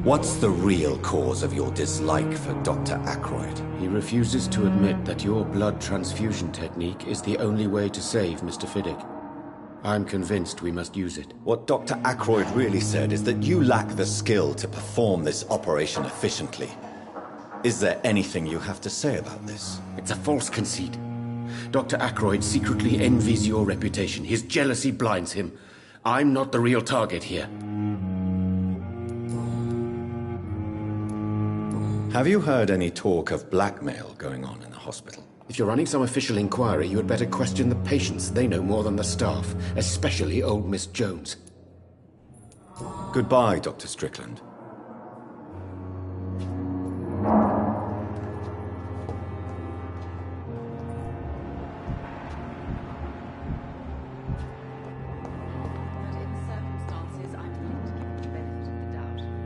[SPEAKER 1] what's the real cause of your dislike for Dr. Ackroyd?
[SPEAKER 7] He refuses to admit that your blood transfusion technique is the only way to save Mr. Fiddick. I'm convinced we must use it.
[SPEAKER 1] What Dr. Ackroyd really said is that you lack the skill to perform this operation efficiently. Is there anything you have to say about this?
[SPEAKER 7] It's a false conceit. Dr. Ackroyd secretly envies your reputation. His jealousy blinds him. I'm not the real target here.
[SPEAKER 1] Have you heard any talk of blackmail going on in the hospital?
[SPEAKER 7] If you're running some official inquiry, you had better question the patients. They know more than the staff, especially old Miss Jones.
[SPEAKER 1] Goodbye, Dr. Strickland.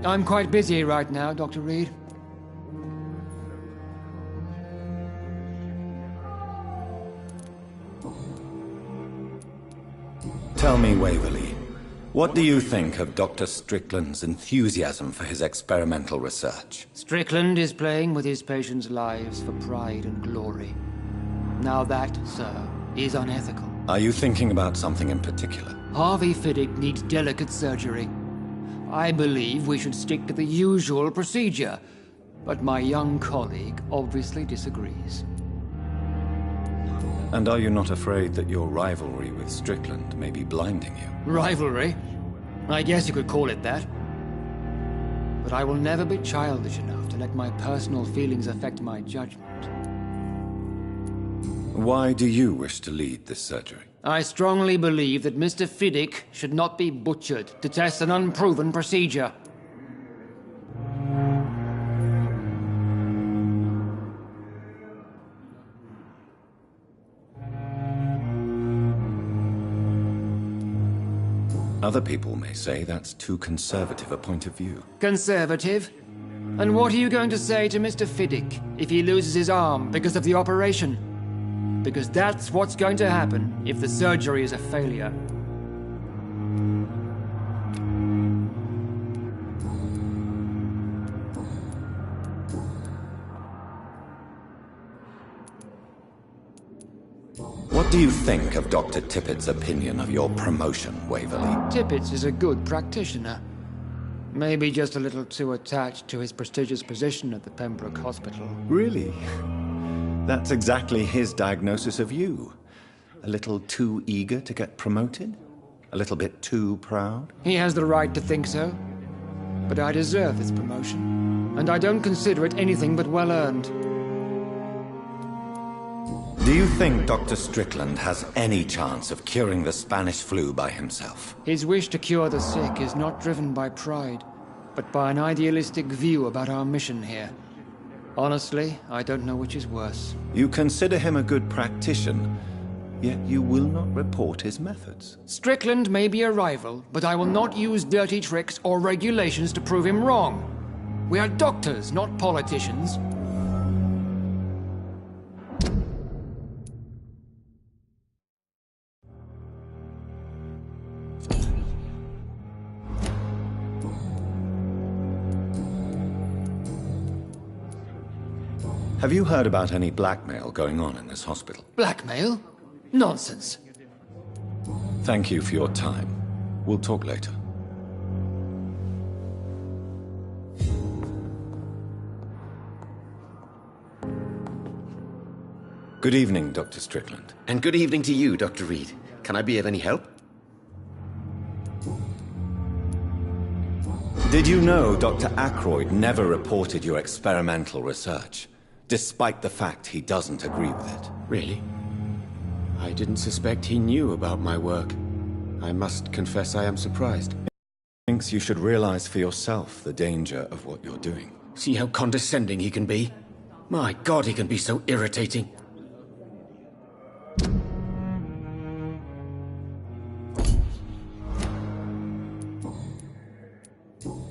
[SPEAKER 15] I'm quite busy right now, Dr. Reed.
[SPEAKER 1] Tell me, Waverly, What do you think of Dr. Strickland's enthusiasm for his experimental research?
[SPEAKER 15] Strickland is playing with his patients' lives for pride and glory. Now that, sir, is unethical.
[SPEAKER 1] Are you thinking about something in particular?
[SPEAKER 15] Harvey Fiddick needs delicate surgery. I believe we should stick to the usual procedure, but my young colleague obviously disagrees.
[SPEAKER 1] And are you not afraid that your rivalry with Strickland may be blinding you?
[SPEAKER 15] Rivalry? I guess you could call it that. But I will never be childish enough to let my personal feelings affect my judgment.
[SPEAKER 1] Why do you wish to lead this surgery?
[SPEAKER 15] I strongly believe that Mr. Fiddick should not be butchered to test an unproven procedure.
[SPEAKER 1] Other people may say that's too conservative a point of view.
[SPEAKER 15] Conservative? And what are you going to say to Mr. Fiddick if he loses his arm because of the operation? Because that's what's going to happen if the surgery is a failure.
[SPEAKER 1] What do you think of Dr. Tippett's opinion of your promotion, Waverly?
[SPEAKER 15] Tippett is a good practitioner. Maybe just a little too attached to his prestigious position at the Pembroke Hospital.
[SPEAKER 1] Really? That's exactly his diagnosis of you. A little too eager to get promoted? A little bit too proud?
[SPEAKER 15] He has the right to think so. But I deserve this promotion. And I don't consider it anything but well-earned.
[SPEAKER 1] Do you think Dr. Strickland has any chance of curing the Spanish flu by himself?
[SPEAKER 15] His wish to cure the sick is not driven by pride, but by an idealistic view about our mission here. Honestly, I don't know which is worse.
[SPEAKER 1] You consider him a good practitioner, yet you will not report his methods.
[SPEAKER 15] Strickland may be a rival, but I will not use dirty tricks or regulations to prove him wrong. We are doctors, not politicians.
[SPEAKER 1] Have you heard about any blackmail going on in this hospital?
[SPEAKER 15] Blackmail? Nonsense.
[SPEAKER 1] Thank you for your time. We'll talk later. Good evening, Dr. Strickland.
[SPEAKER 7] And good evening to you, Dr. Reed. Can I be of any help?
[SPEAKER 1] Did you know Dr. Ackroyd never reported your experimental research, despite the fact he doesn't agree with it?
[SPEAKER 7] Really? I didn't suspect he knew about my work. I must confess I am surprised.
[SPEAKER 1] He thinks you should realize for yourself the danger of what you're doing.
[SPEAKER 7] See how condescending he can be? My God, he can be so irritating.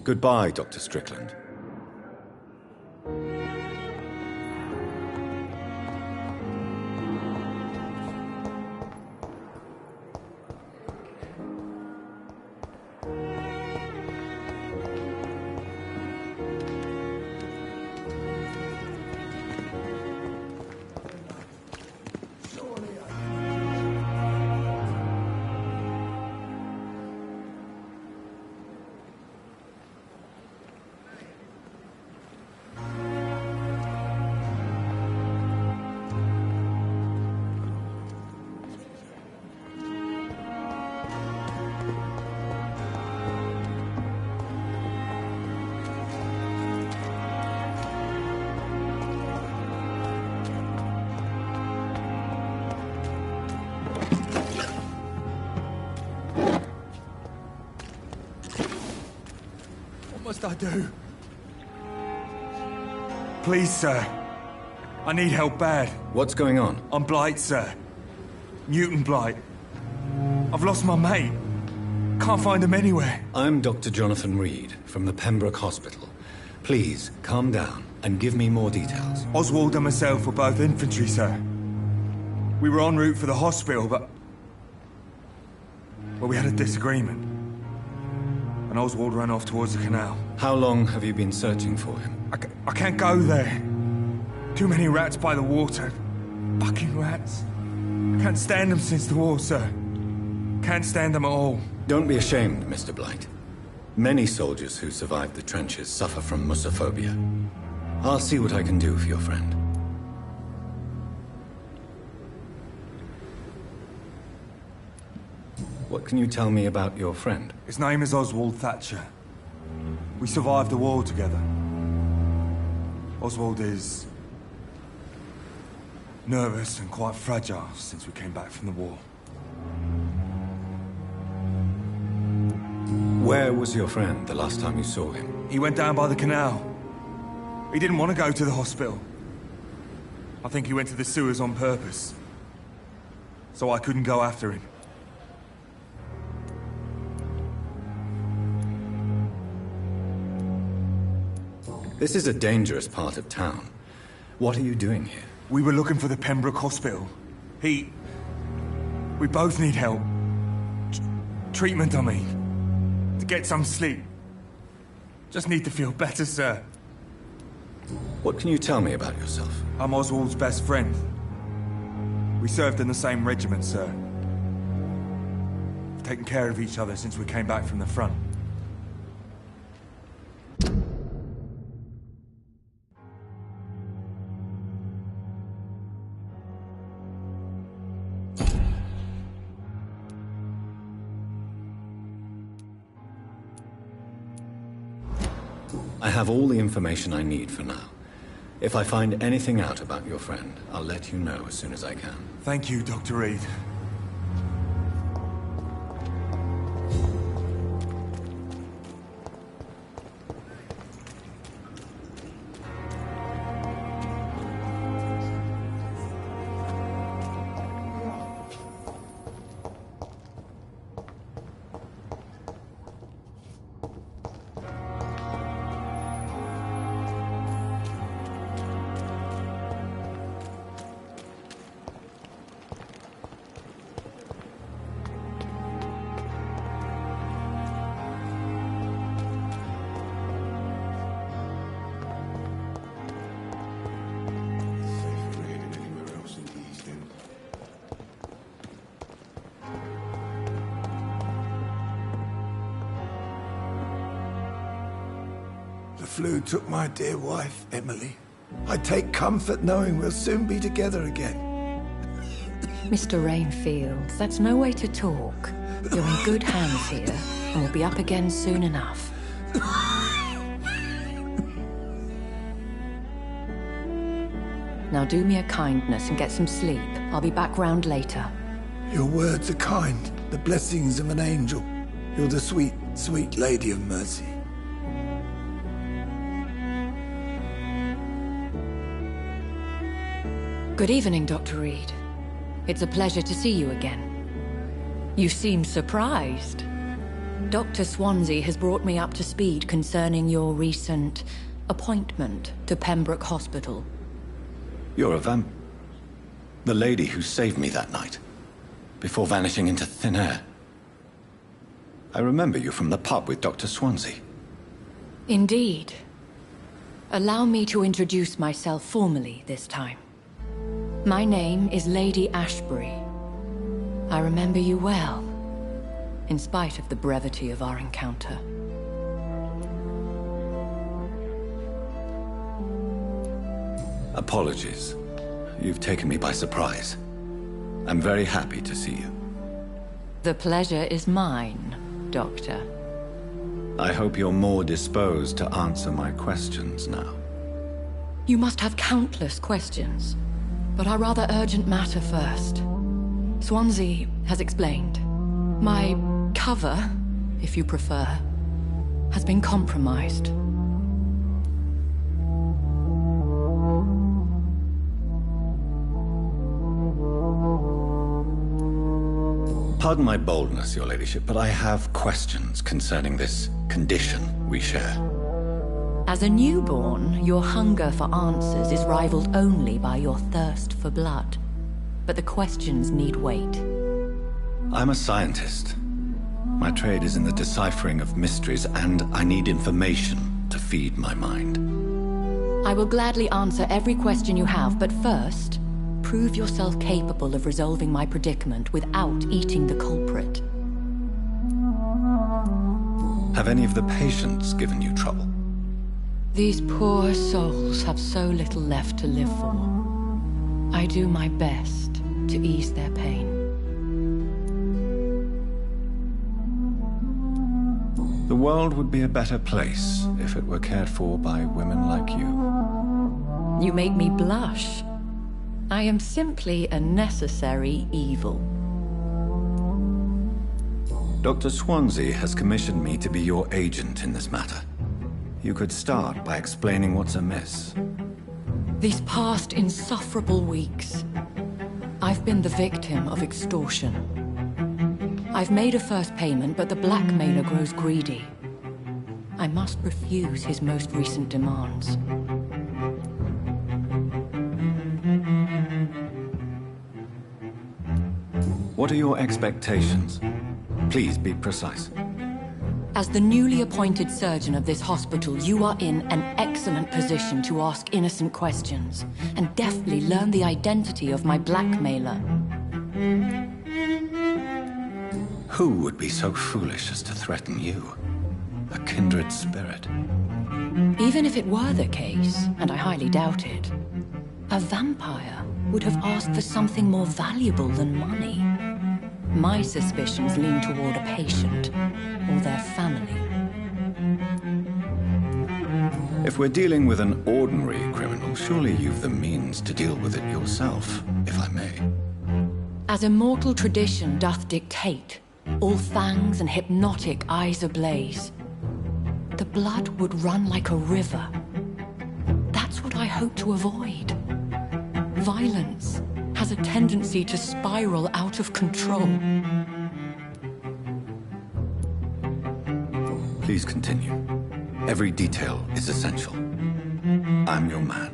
[SPEAKER 1] Goodbye, Dr. Strickland.
[SPEAKER 16] What must I do? Please, sir. I need help bad.
[SPEAKER 1] What's going on?
[SPEAKER 16] I'm Blight, sir. Newton Blight. I've lost my mate. Can't find him anywhere.
[SPEAKER 1] I'm Dr. Jonathan Reed from the Pembroke Hospital. Please, calm down and give me more details.
[SPEAKER 16] Oswald and myself were both infantry, sir. We were en route for the hospital, but... well, we had a disagreement. and Oswald ran off towards the canal.
[SPEAKER 1] How long have you been searching for him?
[SPEAKER 16] I can't go there. Too many rats by the water. Fucking rats. I can't stand them since the war, sir. Can't stand them at all.
[SPEAKER 1] Don't be ashamed, Mr. Blight. Many soldiers who survived the trenches suffer from musophobia. I'll see what I can do for your friend. What can you tell me about your friend?
[SPEAKER 16] His name is Oswald Thatcher. We survived the war together. Oswald is nervous and quite fragile since we came back from the war.
[SPEAKER 1] Where was your friend the last time you saw him?
[SPEAKER 16] He went down by the canal. He didn't want to go to the hospital. I think he went to the sewers on purpose. So I couldn't go after him.
[SPEAKER 1] This is a dangerous part of town. What are you doing here?
[SPEAKER 16] We were looking for the Pembroke Hospital. We both need help. Treatment, I mean. To get some sleep. Just need to feel better, sir.
[SPEAKER 1] What can you tell me about yourself?
[SPEAKER 16] I'm Oswald's best friend. We served in the same regiment, sir. We've taken care of each other since we came back from the front.
[SPEAKER 1] I have all the information I need for now. If I find anything out about your friend, I'll let you know as soon as I can.
[SPEAKER 16] Thank you, Dr. Reed.
[SPEAKER 2] The flu took my dear wife, Emily. I take comfort knowing we'll soon be together again.
[SPEAKER 17] Mr. Rainfield, that's no way to talk. You're in good hands here, and we'll be up again soon enough. Now do me a kindness and get some sleep. I'll be back round later.
[SPEAKER 2] Your words are kind, the blessings of an angel. You're the sweet, sweet Lady of Mercy.
[SPEAKER 17] Good evening, Dr. Reed. It's a pleasure to see you again. You seem surprised. Dr. Swansea has brought me up to speed concerning your recent appointment to Pembroke Hospital.
[SPEAKER 1] You're a the lady who saved me that night, before vanishing into thin air. I remember you from the pub with Dr. Swansea.
[SPEAKER 17] Indeed. Allow me to introduce myself formally this time. My name is Lady Ashbury. I remember you well, in spite of the brevity of our encounter.
[SPEAKER 1] Apologies. You've taken me by surprise. I'm very happy to see you.
[SPEAKER 17] The pleasure is mine, Doctor.
[SPEAKER 1] I hope you're more disposed to answer my questions now.
[SPEAKER 17] You must have countless questions, but our rather urgent matter first. Swansea has explained. My cover, if you prefer, has been compromised.
[SPEAKER 1] Pardon my boldness, Your Ladyship, but I have questions concerning this condition we share.
[SPEAKER 17] As a newborn, your hunger for answers is rivaled only by your thirst for blood. But the questions need wait.
[SPEAKER 1] I'm a scientist. My trade is in the deciphering of mysteries, and I need information to feed my mind.
[SPEAKER 17] I will gladly answer every question you have, but first, prove yourself capable of resolving my predicament without eating the culprit.
[SPEAKER 1] Have any of the patients given you trouble?
[SPEAKER 17] These poor souls have so little left to live for. I do my best to ease their pain.
[SPEAKER 1] The world would be a better place if it were cared for by women like you.
[SPEAKER 17] You make me blush. I am simply a necessary evil.
[SPEAKER 1] Dr. Swansea has commissioned me to be your agent in this matter. You could start by explaining what's amiss.
[SPEAKER 17] These past insufferable weeks, I've been the victim of extortion. I've made a first payment, but the blackmailer grows greedy. I must refuse his most recent demands.
[SPEAKER 1] What are your expectations? Please be precise.
[SPEAKER 17] As the newly appointed surgeon of this hospital, you are in an excellent position to ask innocent questions and deftly learn the identity of my blackmailer.
[SPEAKER 1] Who would be so foolish as to threaten you? A kindred spirit.
[SPEAKER 17] Even if it were the case, and I highly doubt it, a vampire would have asked for something more valuable than money. My suspicions lean toward a patient or their family.
[SPEAKER 1] If we're dealing with an ordinary criminal, surely you've the means to deal with it yourself, if I may.
[SPEAKER 17] As immortal tradition doth dictate, all fangs and hypnotic eyes ablaze, the blood would run like a river. That's what I hope to avoid. Violence has a tendency to spiral out of control.
[SPEAKER 1] Please continue. Every detail is essential. I'm your man.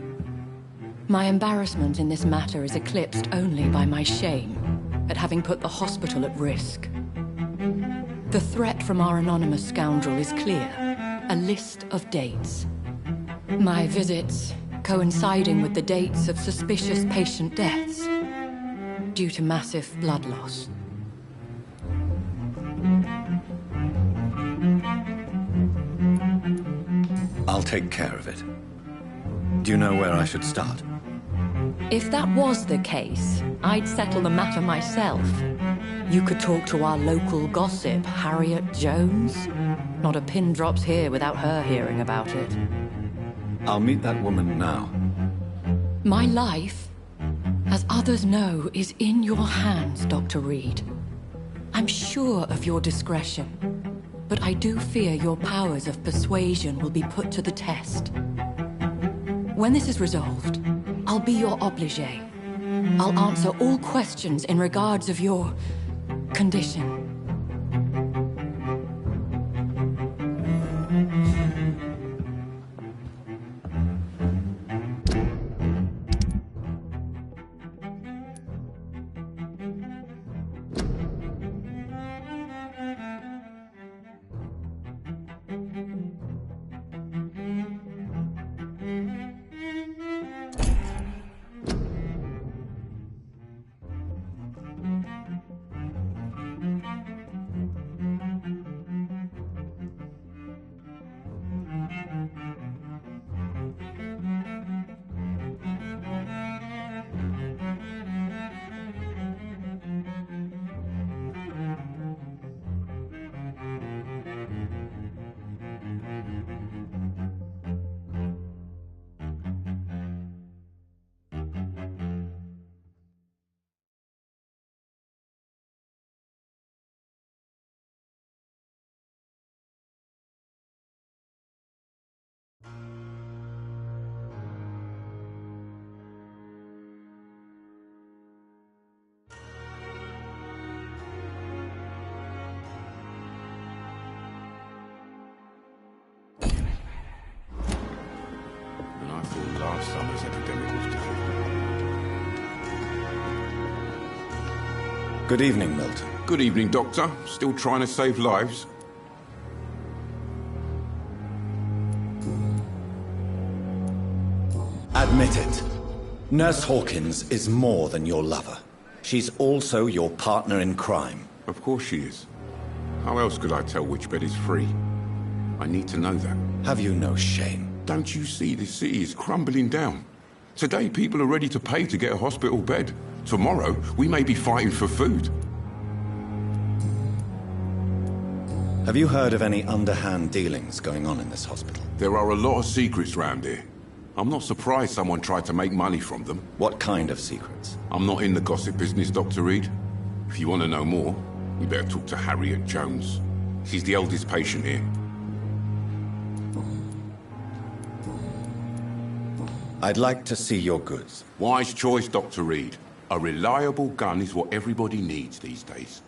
[SPEAKER 17] My embarrassment in this matter is eclipsed only by my shame at having put the hospital at risk. The threat from our anonymous scoundrel is clear. A list of dates. My visits coinciding with the dates of suspicious patient deaths due to massive blood loss.
[SPEAKER 1] I'll take care of it. Do you know where I should start?
[SPEAKER 17] If that was the case, I'd settle the matter myself. You could talk to our local gossip, Harriet Jones. Not a pin drops here without her hearing about it.
[SPEAKER 1] I'll meet that woman now.
[SPEAKER 17] My life, as others know, is in your hands, Dr. Reed. I'm sure of your discretion, but I do fear your powers of persuasion will be put to the test. When this is resolved, I'll be your obligé. I'll answer all questions in regards of your condition.
[SPEAKER 10] Last summer's epidemic was different.
[SPEAKER 1] Good evening, Milton.
[SPEAKER 10] Good evening, Doctor. Still trying to save lives?
[SPEAKER 1] Admit it. Nurse Hawkins is more than your lover. She's also your partner in crime.
[SPEAKER 10] Of course she is. How else could I tell which bed is free? I need to know that.
[SPEAKER 1] Have you no shame?
[SPEAKER 10] Don't you see this city is crumbling down? Today, people are ready to pay to get a hospital bed. Tomorrow, we may be fighting for food.
[SPEAKER 1] Have you heard of any underhand dealings going on in this hospital?
[SPEAKER 10] There are a lot of secrets round here. I'm not surprised someone tried to make money from them.
[SPEAKER 1] What kind of secrets?
[SPEAKER 10] I'm not in the gossip business, Dr. Reed. If you want to know more, you better talk to Harriet Jones. She's the eldest patient here.
[SPEAKER 1] I'd like to see your goods.
[SPEAKER 10] Wise choice, Dr. Reed. A reliable gun is what everybody needs these days.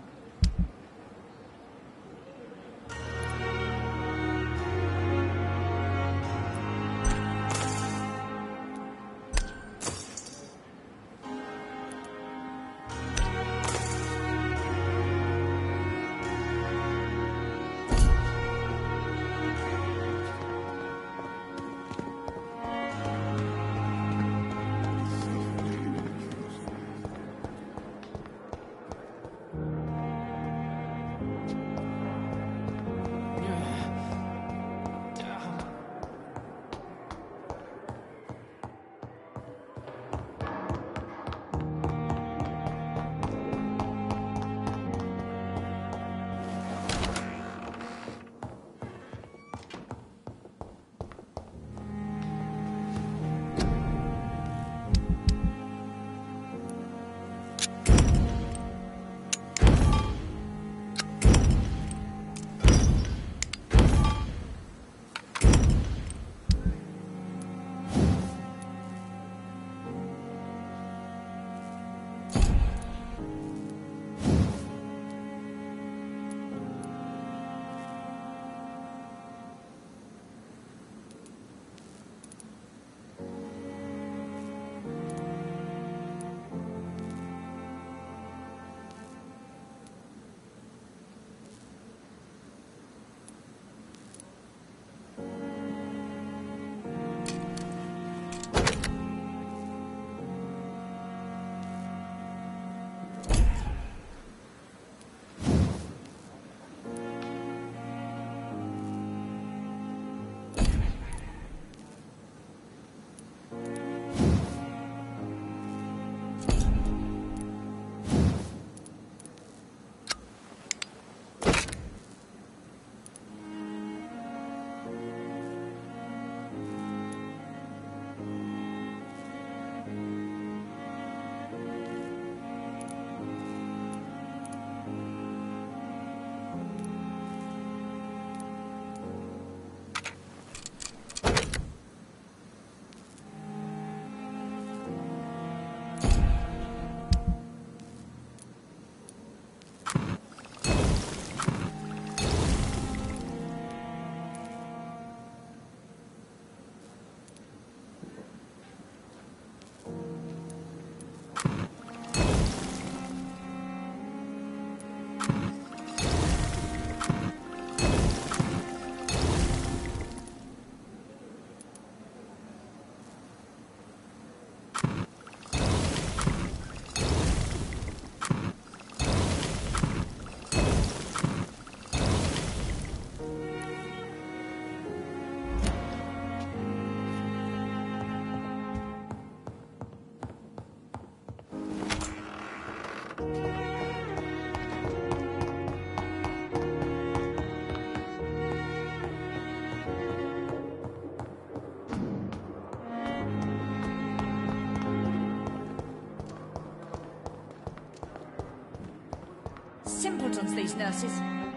[SPEAKER 9] Simpletons, these nurses.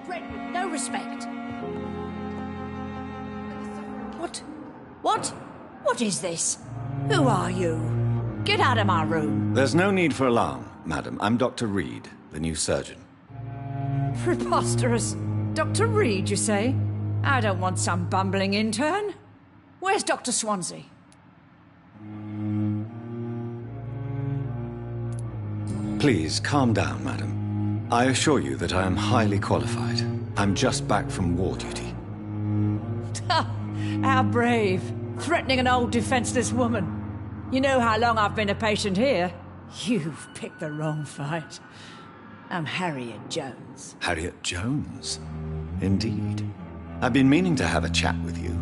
[SPEAKER 9] Bred with no respect. What is this? Who are you? Get out of my room.
[SPEAKER 1] There's no need for alarm, madam. I'm Dr. Reed, the new surgeon.
[SPEAKER 9] Preposterous. Dr. Reed, you say? I don't want some bumbling intern. Where's Dr. Swansea?
[SPEAKER 1] Please, calm down, madam. I assure you that I am highly qualified. I'm just back from war duty.
[SPEAKER 9] How brave. Threatening an old defenseless woman. You know how long I've been a patient here? You've picked the wrong fight. I'm Harriet Jones.
[SPEAKER 1] Harriet Jones? Indeed. I've been meaning to have a chat with you.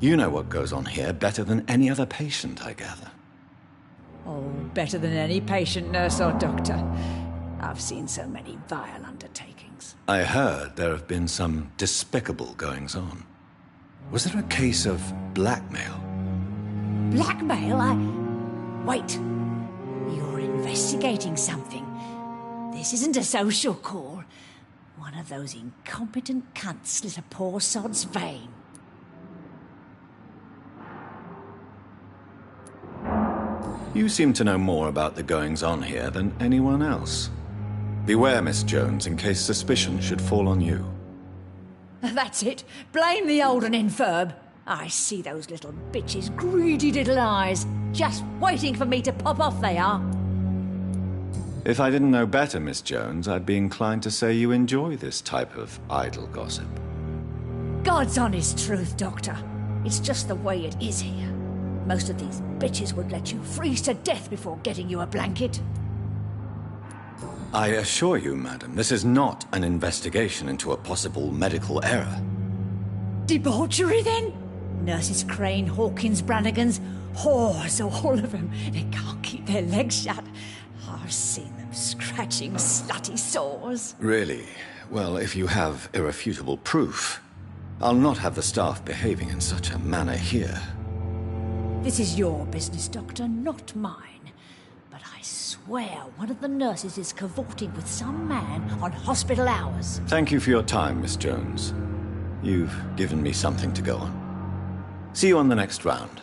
[SPEAKER 1] You know what goes on here better than any other patient, I gather.
[SPEAKER 9] Oh, better than any patient, nurse or doctor. I've seen so many vile undertakings.
[SPEAKER 1] I heard there have been some despicable goings-on. Was there a case of blackmail?
[SPEAKER 9] Blackmail? Wait. You're investigating something. This isn't a social call. One of those incompetent cunts slit a poor sod's vein.
[SPEAKER 1] You seem to know more about the goings-on here than anyone else. Beware, Miss Jones, in case suspicion should fall on you.
[SPEAKER 9] That's it. Blame the old and infirm. I see those little bitches' greedy little eyes. Just waiting for me to pop off they are.
[SPEAKER 1] If I didn't know better, Miss Jones, I'd be inclined to say you enjoy this type of idle gossip.
[SPEAKER 9] God's honest truth, Doctor. It's just the way it is here. Most of these bitches would let you freeze to death before getting you a blanket.
[SPEAKER 1] I assure you, madam, this is not an investigation into a possible medical error.
[SPEAKER 9] Debauchery, then? Nurses Crane, Hawkins, Brannigans, whores, all of them. They can't keep their legs shut. I've seen them scratching slutty sores.
[SPEAKER 1] Really? Well, if you have irrefutable proof, I'll not have the staff behaving in such a manner here.
[SPEAKER 9] This is your business, Doctor, not mine. But I swear one of the nurses is cavorting with some man on hospital hours.
[SPEAKER 1] Thank you for your time, Miss Jones. You've given me something to go on. See you on the next round.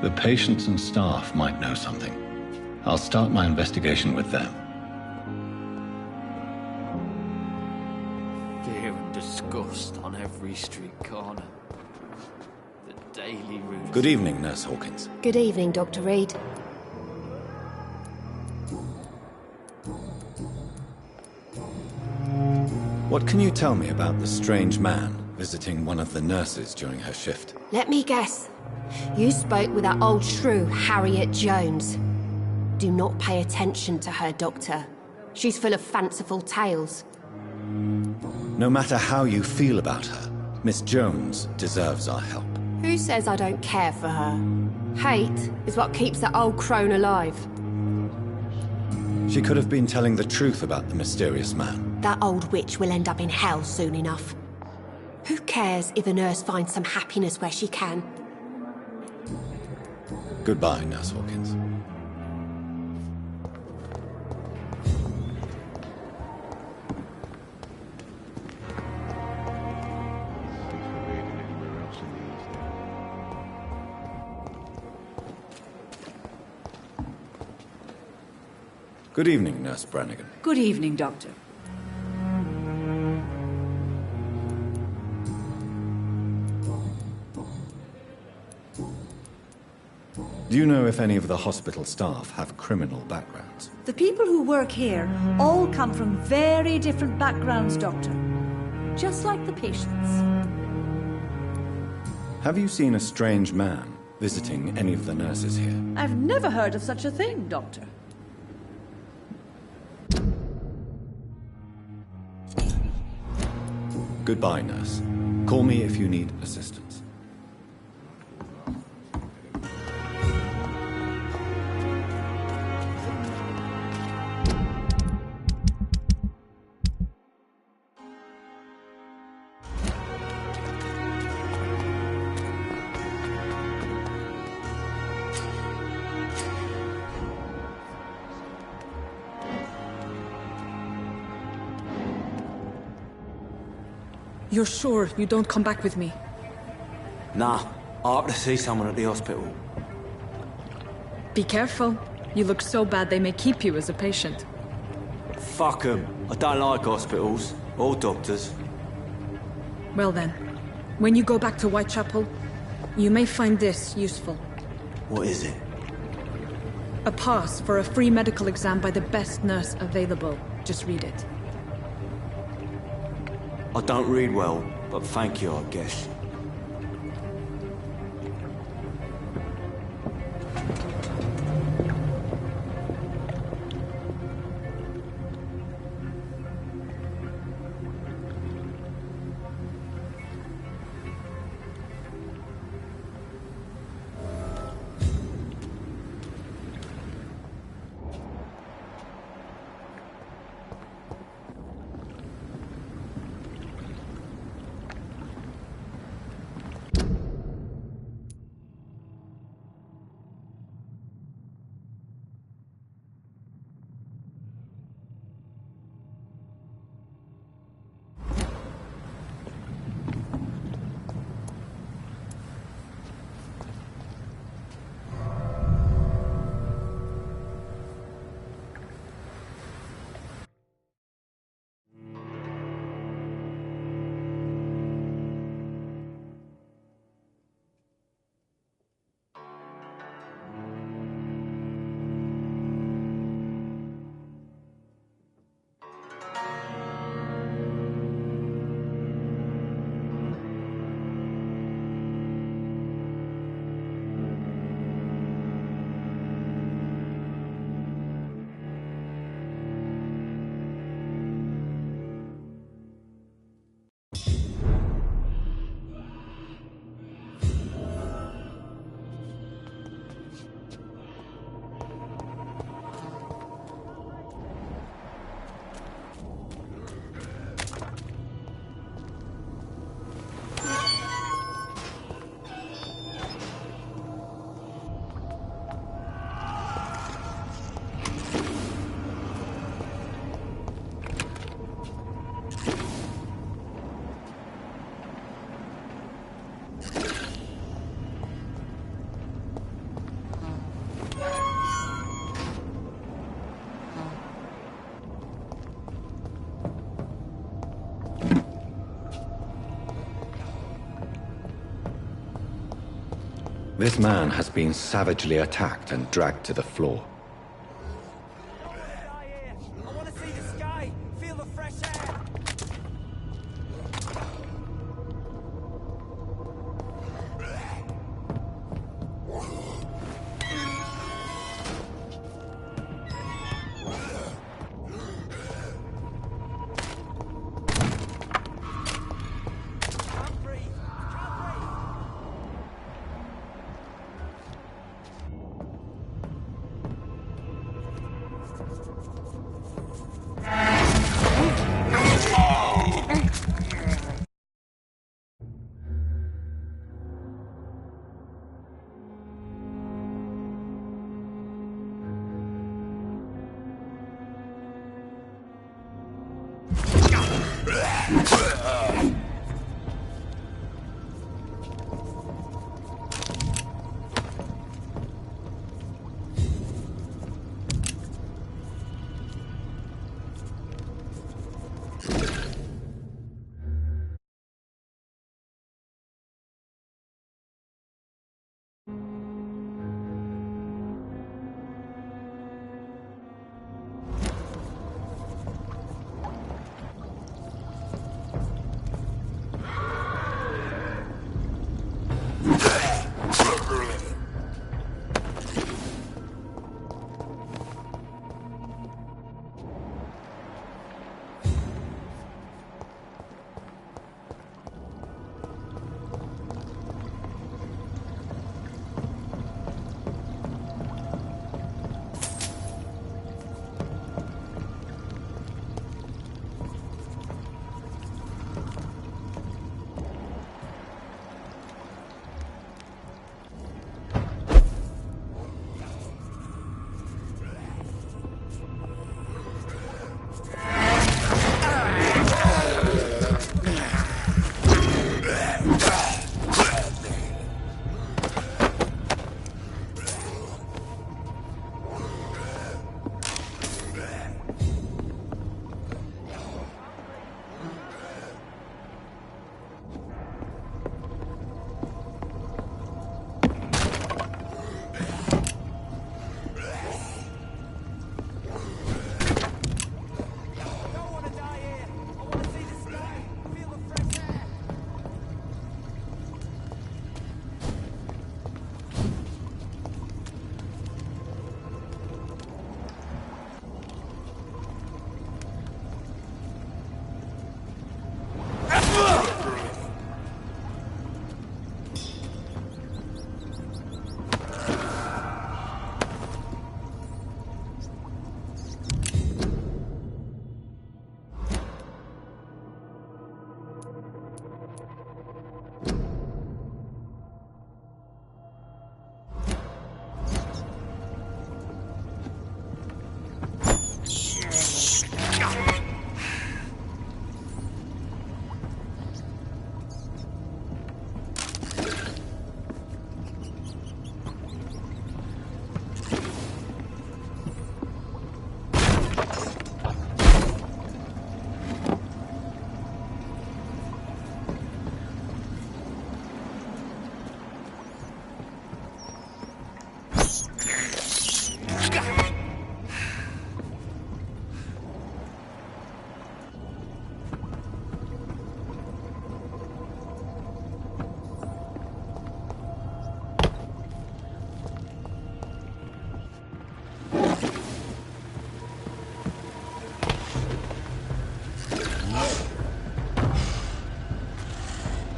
[SPEAKER 1] The patients and staff might know something. I'll start my investigation with them.
[SPEAKER 6] Fear and disgust on every street corner. The daily routine.
[SPEAKER 1] Good evening, Nurse Hawkins.
[SPEAKER 18] Good evening, Dr. Reed.
[SPEAKER 1] What can you tell me about the strange man visiting one of the nurses during her shift?
[SPEAKER 18] Let me guess. You spoke with that old shrew, Harriet Jones. Do not pay attention to her, Doctor. She's full of fanciful tales.
[SPEAKER 1] No matter how you feel about her, Miss Jones deserves our help.
[SPEAKER 18] Who says I don't care for her? Hate is what keeps that old crone alive.
[SPEAKER 1] She could have been telling the truth about the mysterious man.
[SPEAKER 18] That old witch will end up in hell soon enough. Who cares if a nurse finds some happiness where she can?
[SPEAKER 1] Goodbye, Nurse Hawkins. Good evening, Nurse Brannigan.
[SPEAKER 9] Good evening, Doctor.
[SPEAKER 1] Do you know if any of the hospital staff have criminal backgrounds?
[SPEAKER 9] The people who work here all come from very different backgrounds, Doctor. Just like the patients.
[SPEAKER 1] Have you seen a strange man visiting any of the nurses here?
[SPEAKER 9] I've never heard of such a thing, Doctor.
[SPEAKER 1] Goodbye, nurse. Call me if you need assistance.
[SPEAKER 13] You're sure you don't come back with me?
[SPEAKER 19] Nah, I have to see someone at the hospital.
[SPEAKER 13] Be careful. You look so bad they may keep you as a patient.
[SPEAKER 19] Fuck 'em. I don't like hospitals. Or doctors.
[SPEAKER 13] Well then, when you go back to Whitechapel, you may find this useful.
[SPEAKER 19] What is it?
[SPEAKER 13] A pass for a free medical exam by the best nurse available. Just read it.
[SPEAKER 19] I don't read well, but thank you, I guess.
[SPEAKER 1] This man has been savagely attacked and dragged to the floor.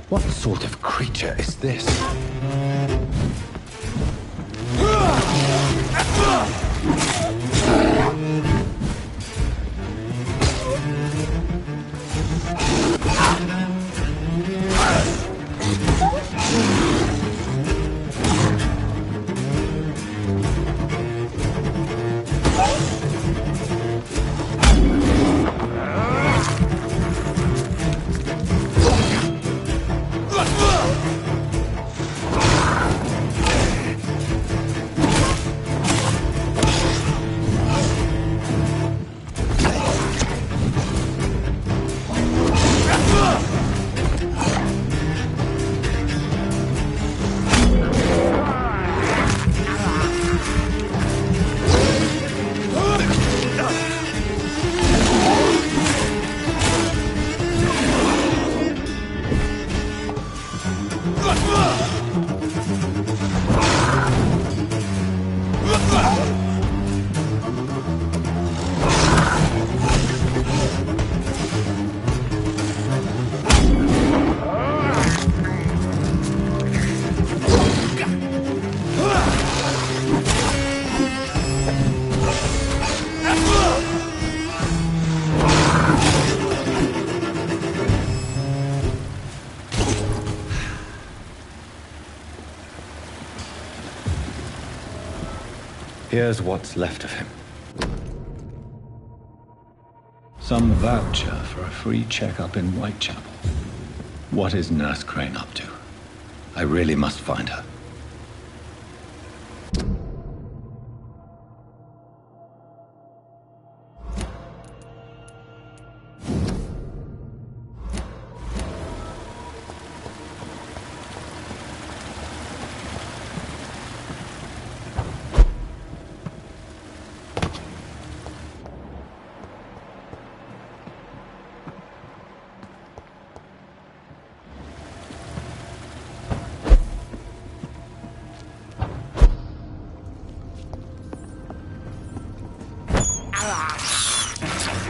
[SPEAKER 1] What sort of creature is this? Here's what's left of him. Some voucher for a free checkup in Whitechapel. What is Nurse Crane up to? I really must find her.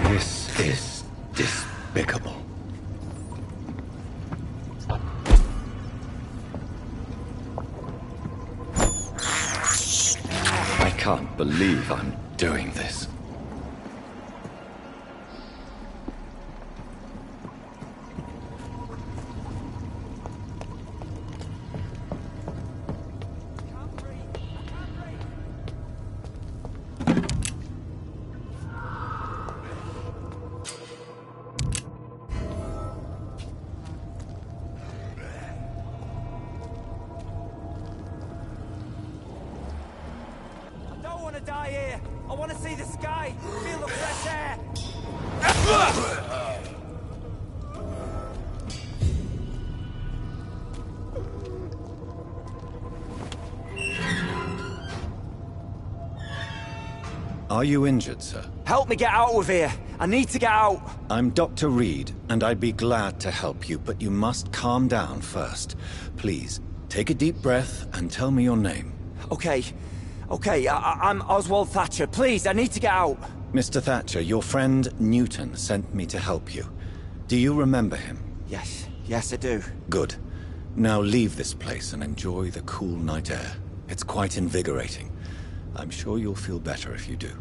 [SPEAKER 1] This is despicable. I can't believe I'm doing this.
[SPEAKER 5] Die here. I want to see the sky, feel the fresh air.
[SPEAKER 1] Are you injured, sir?
[SPEAKER 5] Help me get out of here. I need to get out.
[SPEAKER 1] I'm Dr. Reed, and I'd be glad to help you, but you must calm down first. Please, take a deep breath and tell me your name.
[SPEAKER 5] Okay, I'm Oswald Thatcher. Please, I need to get out.
[SPEAKER 1] Mr. Thatcher, your friend Newton sent me to help you. Do you remember him?
[SPEAKER 5] Yes, I do.
[SPEAKER 1] Good. Now leave this place and enjoy the cool night air. It's quite invigorating. I'm sure you'll feel better if you do.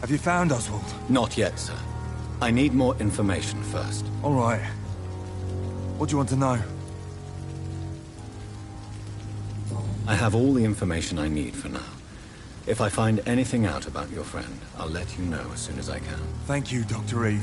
[SPEAKER 16] Have you found Oswald?
[SPEAKER 1] Not yet, sir. I need more information first.
[SPEAKER 16] All right. What do you want to know?
[SPEAKER 1] I have all the information I need for now. If I find anything out about your friend, I'll let you know as soon as I can.
[SPEAKER 16] Thank you, Dr. Reed.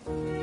[SPEAKER 16] you